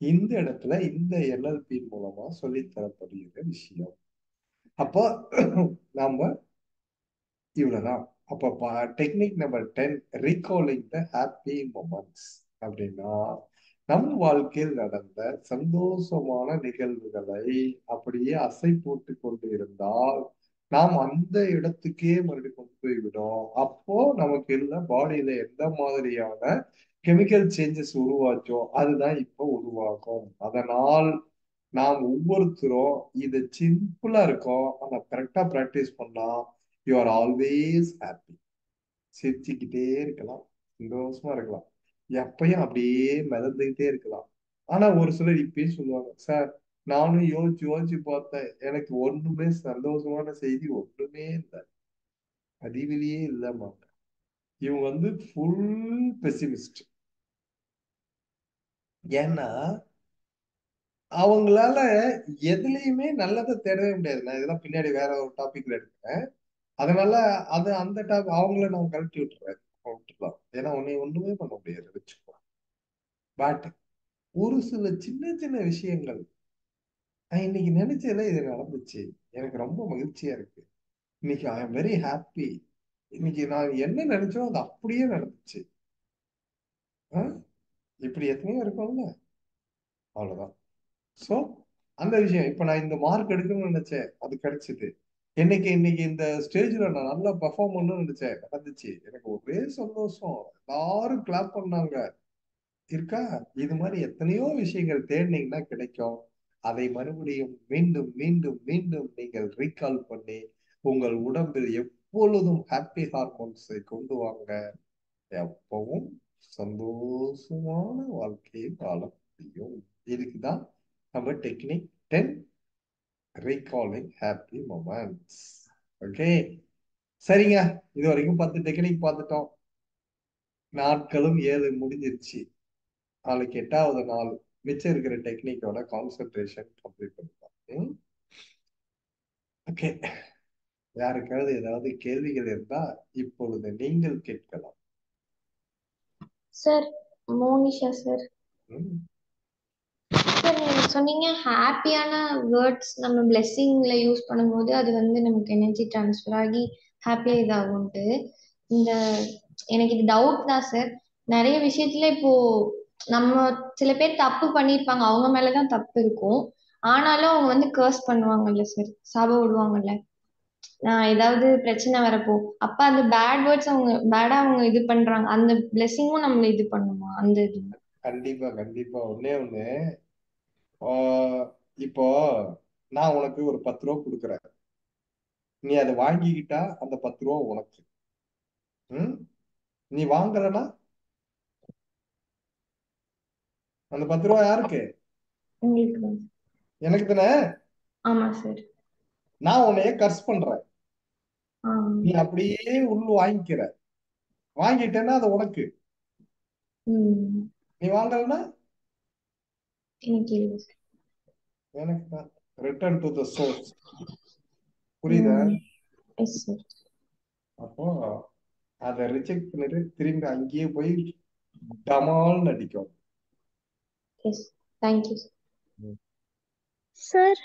இந்த இடத்துல இந்த NLP மூலமா சொல்லித்தரப்படுகிற விஷயம். அப்போ நாம இவ்வளவுதான். அப்ப டெக்னிக் நம்பர் 10, ரீகாலிங் த ஹாப்பி மொமெண்ட்ஸ் அப்படின்னா நம் வாழ்க்கையில் நடந்த சந்தோஷமான நிகழ்வுகளை அப்படியே அசை போட்டு கொண்டு இருந்தால் நாம் அந்த இடத்துக்கே மறுபடியும் கொண்டு போய் விடும். அப்போ நமக்கு இல்ல பாடியில எந்த மாதிரியான கெமிக்கல் சேஞ்சஸ் உருவாச்சோ அதுதான் இப்போ உருவாகும். அதனால் நாம் ஒவ்வொருத்தரும் இது சிம்பிளா இருக்கும், ஆனா கரெக்டா பிராக்டிஸ் பண்ணா யூ ஆர் ஆல்வேஸ் ஹாப்பி. சிரிச்சுக்கிட்டே இருக்கலாம், சந்தோஷமா இருக்கலாம், எப்பயும் அப்படியே மிதந்துகிட்டே இருக்கலாம். ஆனா ஒரு சிலர் இப்பயும் சொல்லுவாங்க, சார் நானும் யோசிச்சு யோசிச்சு பார்த்தேன், எனக்கு ஒண்ணுமே சந்தோஷமான செய்தி ஒண்ணுமே இல்லை, அறிவிலேயே இல்லைம்பாங்க. இவங்க ஃபுல் பெசிமிஸ்ட். ஏன்னா அவங்களால எதுலையுமே நல்லதை தேடவே முடியாது. நான் இதெல்லாம் பின்னாடி வேற ஒரு டாபிக்ல எடுக்கிறேன். அதனால அது அந்த அவங்கள நான் கழட்டி விட்டுறலாம். ஏன்னா உன்னை ஒண்ணுமே பண்ண முடியாது வச்சுக்கோ. பட் ஒரு சில சின்ன சின்ன விஷயங்கள், நான் இன்னைக்கு நினைச்சதுல இது நடந்துச்சு, எனக்கு ரொம்ப மகிழ்ச்சியா இருக்கு, இன்னைக்கு ஐ எம் வெரி ஹாப்பி, இன்னைக்கு நான் என்ன நினைச்சோம் அது அப்படியே நடந்துச்சு. இப்படி எத்தனையோ இருக்கும்ல. அவ்வளவுதான். சோ அந்த விஷயம், இப்ப நான் இந்த மார்க் எடுக்கணும்னு நினைச்சேன், அது கிடைச்சது. இன்னைக்கு இந்த ஸ்டேஜ்ல நான் நல்லா பெர்ஃபார்ம் பண்ணணும்னு நினைச்சேன், நடந்துச்சு. எனக்கு ஒரே சந்தோஷம், எல்லாரும் கிளாப் பண்ணாங்க. இருக்கா? இது மாதிரி எத்தனையோ விஷயங்கள் தேடினீங்கன்னா கிடைக்கும். அதை மறுபடியும் மீண்டும் மீண்டும் மீண்டும் நீங்கள் ரீகால் பண்ணி உங்கள் உடம்பில் எப்பொழுதும் ஹாப்பி ஹார்மோன்ஸை கொண்டு வாங்க. எப்பவும் சந்தோஷமான வாழ்க்கையை வாழ முடியும். இதுக்குதான் நம்ம technique 10, recalling happy moments. Okay, சரிங்க. இது வரைக்கும் 10 டெக்னிக் பார்த்துட்டோம். நாட்களும் 7 முடிஞ்சிருச்சு. நாளைக்கு 8வது நாள். மிச்சம் இருக்கிற டெக்னிக்கோட கான்சென்ட்ரேஷன் கம்ப்ளீட் பண்ணிக்கலாம். ஓகே, யாருக்காவது ஏதாவது கேள்விகள் இருந்தா இப்பொழுது நீங்கள் கேட்கலாம். Sir, Monisha sir. சார், நீங்க சொன்னீங்க ஹாப்பியான வேர்ட்ஸ் நம்ம பிளெஸ்ஸிங்ல யூஸ் பண்ணும்போது அது நமக்கு எனர்ஜி டிரான்ஸ்ஃபர் ஆகி ஹாப்பியா இதாகும்ட்டு. இந்த எனக்கு இது டவுட் தான் சார். நிறைய விஷயத்துல இப்போ நம்ம சில பேர் தப்பு பண்ணியிருப்பாங்க, அவங்க மேலதான் தப்பு இருக்கும். ஆனாலும் அவங்க கர்ஸ் பண்ணுவாங்கல்ல சார், சாப விடுவாங்கல்ல, நான் ஏதாவது பிரச்சனை வரப்போ, அப்ப அந்த பேட் வேர்ட்ஸ் அவங்க இது பண்றாங்க, அந்த பிளெஸிங்கும் நம்மள இது பண்ணுமா? அந்த இது கண்டிப்பா கண்டிப்பா. ஒண்ணே ஒண்ணு, இப்போ நான் உனக்கு ஒரு 10 ரூபா கொடுக்குறேன். நீ அதை வாங்கிக்கிட்டா அந்த 10 ரூபா உனக்கு. நீ வாங்கலன்னா அந்த 10 ரூபா யாருக்கு? எனக்கு தானே. ஆமா சார். நான் உன்னைய கர்ஸ் பண்றேன், நீ அப்படியே உள்ள வாங்கிக்கிற. வாங்கிட்டேன்னா அது உனக்கு. நீ வாங்கலன்னா எனக்கு தான். Return to the source. புரியுதா? அப்போ அதை ரிஜெக்ட் பண்ணிட்டு திரும்பி அங்கேயே போய் டமால்னு அடிக்கும். சார்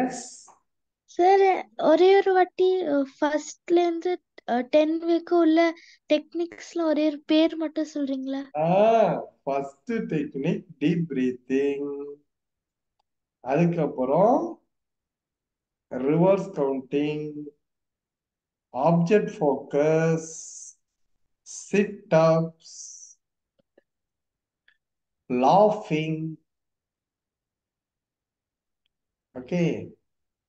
எஸ் சார், ஒரே ஒரு வாட்டி ஃபர்ஸ்ட்ல இருந்து 10 வரைக்கும் உள்ள டெக்னிக்ஸ்ல ஒரே ஒரு பேர் மட்டும் சொல்றீங்களா? ஃபர்ஸ்ட் டெக்னிக் டீப் பிரீத்திங், அதுக்கப்புறம் reverse counting, object focus, sit ups, லாஃபிங். ஓகே,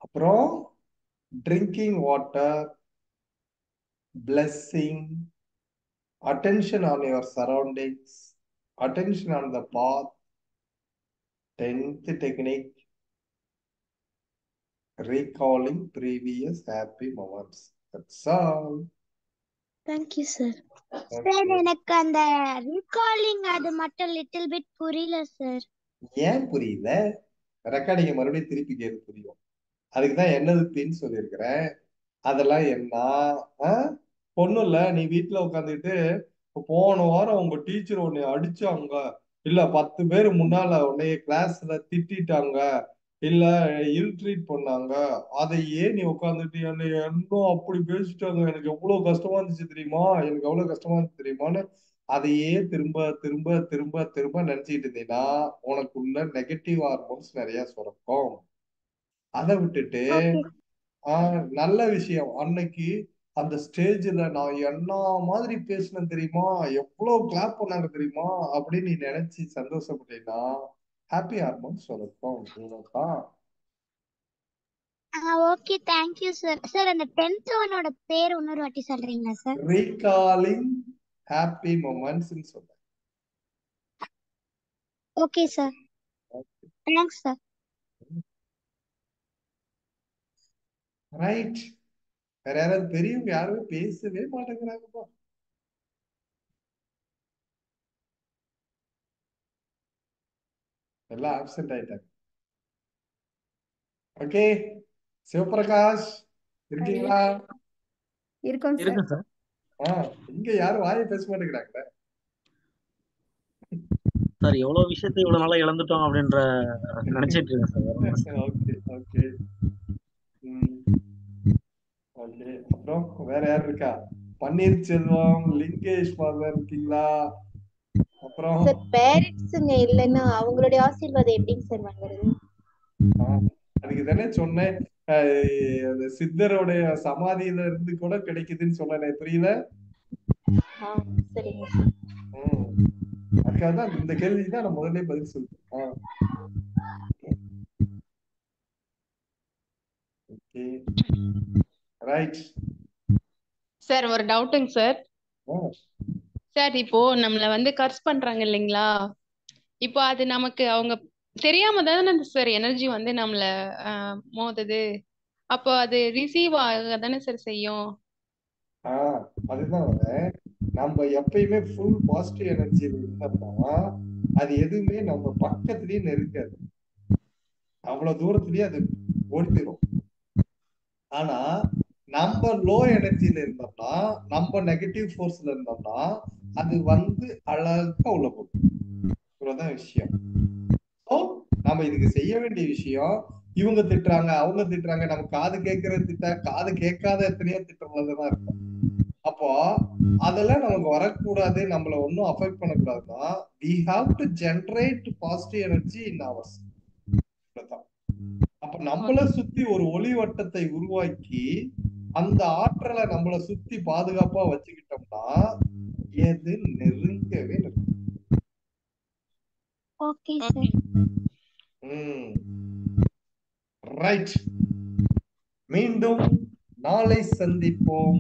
அப்புறம் drinking water, blessing, attention on your surroundings, attention on the path. 10th technique, recalling previous happy moments. That's all. Thank you sir. Okay. Sir, எனக்கு அந்த ரீகாலிங் அது மட்டும் லிட்டில் பிட் புரியல சார். ஏன் புரியல? ரெக்கார்டிங்க மறுபடியும் திருப்பி கேட்டு புரியும். அதுக்குதான் என்னது பின்னு சொல்லியிருக்கிறேன். அதெல்லாம் என்ன ஒண்ணும் இல்ல. நீ வீட்டுல உட்காந்துட்டு போன வாரம் உங்க டீச்சர் உன்னை அடிச்சாங்க, இல்ல 10 பேர் முன்னால உன்னைய கிளாஸ்ல திட்டாங்க, இல்ல இல் ட்ரீட் பண்ணாங்க, அதையே நீ உட்காந்துட்டு என்னை இன்னும் அப்படி பேசிட்டாங்க, எனக்கு எவ்வளவு கஷ்டமா இருந்துச்சு தெரியுமா, எனக்கு எவ்வளவு கஷ்டமா இருந்துச்சு தெரியுமான்னு அதையே திரும்ப திரும்ப திரும்ப திரும்ப நினைச்சிட்டு இருந்தீங்கன்னா உனக்குள்ள நெகட்டிவ் ஹார்மோன்ஸ் நிறைய சுரக்கும். அதை விட்டுட்டு நல்ல விஷயம், அன்னைக்கு அந்த ஸ்டேஜ்ல நான் என்ன மாதிரி பேசினேன் தெரியுமா, எவ்வளவு கிளாப் பண்ணாங்க தெரியுமா அப்படின்னு நீ நினைச்சு சந்தோஷப்பட்டீங்கன்னா ஹாப்பி ஹார்மோன்ஸ் சுரக்கும். Okay, thank you sir. Sir, அந்த 10th ஒன்னோட பேர் இன்னொரு வாட்டி சொல்றீங்களா சார்? ரீகாலிங் ஹாப்பி மொமெண்ட்ஸ் சொல்றேன். Okay sir, thanks sir. Right. வேற யாராவது பெரியவங்க யாருமே பேசவே மாட்டேங்கிறாங்கப்பா. எல்லாம் ஆப்சென்ட் ஆயிட்டாங்க. ஓகே, சிவபிரகாஷ் இருக்கீங்களா? இருக்கோம் சார். இங்க யாரும் வாயை பேச மாட்டேங்கிறாங்க சார். எவ்வளவு விஷயத்தை இவ்வளவு நாளா இழந்துட்டோம் அப்படின்ற நினைச்சிட்டு இருக்கேன் சார். Okay okay okay. அப்புறம் வேற யார் இருக்கா? பன்னீர்செல்வம், லிங்கேஷ் ஃபாதர் இருக்கீங்களா? அப்புறம் சார், பேரண்ட்ஸுங்க இல்லைன்னா அவங்களுடைய ஆசீர்வாதம் எப்படிங்க சார் வாங்குறது? அதுக்கு தானே சொன்னேன், சித்தருடைய சமாதியில இருந்து கூட கிடைக்குதுன்னு சொன்னேன், புரியல? சரிங்க. அதுக்காக தான் இந்த கேள்விக்கு தான் நான் முதல்ல பதில் சொல்றேன். Okay right. சார், ஒரு டவுட்டுங்க சார். சார், இப்போ நம்மள வந்து கர்ஸ் பண்றாங்க இல்லைங்களா, இப்போ அது நமக்கு அவங்க தெரியாம தானே சார் எனர்ஜி வந்து நம்மள மோதுது, அப்போ அது ரிசீவ் ஆக தானே சார் செய்யும்? அதுதான் நம்ம எப்பயுமே ஃபுல் பாசிட்டிவ் எனர்ஜி இருந்தோம்னா அது எதுவுமே நம்ம பக்கத்துலயே நெருங்காது, அவ்வளவு தூரத்துலயே அது ஓடிடும். ஆனா நம்ம லோ எனர்ஜில இருந்தோம்னா, நம்ம நெகட்டிவ் ஃபோர்ஸ்ல இருந்தோம்னா அது வந்து அழகா உள்ள போகும். இவ்வளவுதான் விஷயம். நம்ம இதுக்கு செய்ய வேண்டிய விஷயம், இவங்க திட்டுறாங்க அவங்க திட்டுறாங்க, நம்ம காது கேட்கிற திட்ட காது கேட்காத எத்தனையோ திட்டம்தான் இருக்கும். அப்போ அதெல்லாம் நமக்கு வரக்கூடாது, நம்மள ஒன்னும் affect பண்ணக்கூடாதுன்னா we have to generate positive energy in ours. அப்ப நம்மள சுத்தி ஒரு ஒளி வட்டத்தை உருவாக்கி அந்த ஆற்றலை நம்மள சுத்தி பாதுகாப்பா வச்சுக்கிட்டோம்னா எது நெருங்கவே ஓகே சார். ரைட். மீண்டும் நாளை சந்திப்போம்.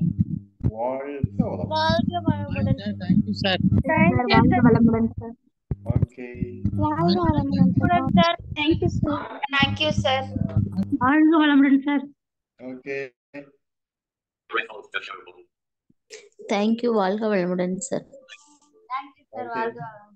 வாழ்க வளமுடன். வாழ்க வளமுடன். Thank you sir. வாழ்க வளமுடன் சார். ஓகே. வாழ்க வளமுடன் sir. Thank you sir. Thank you sir. வாழ்க வளமுடன் சார். ஓகே. தேங்க்யூ. வாழ்க வளமுடன் சார். Thank you sir. ஓகே. வாழ்க வளமுடன்.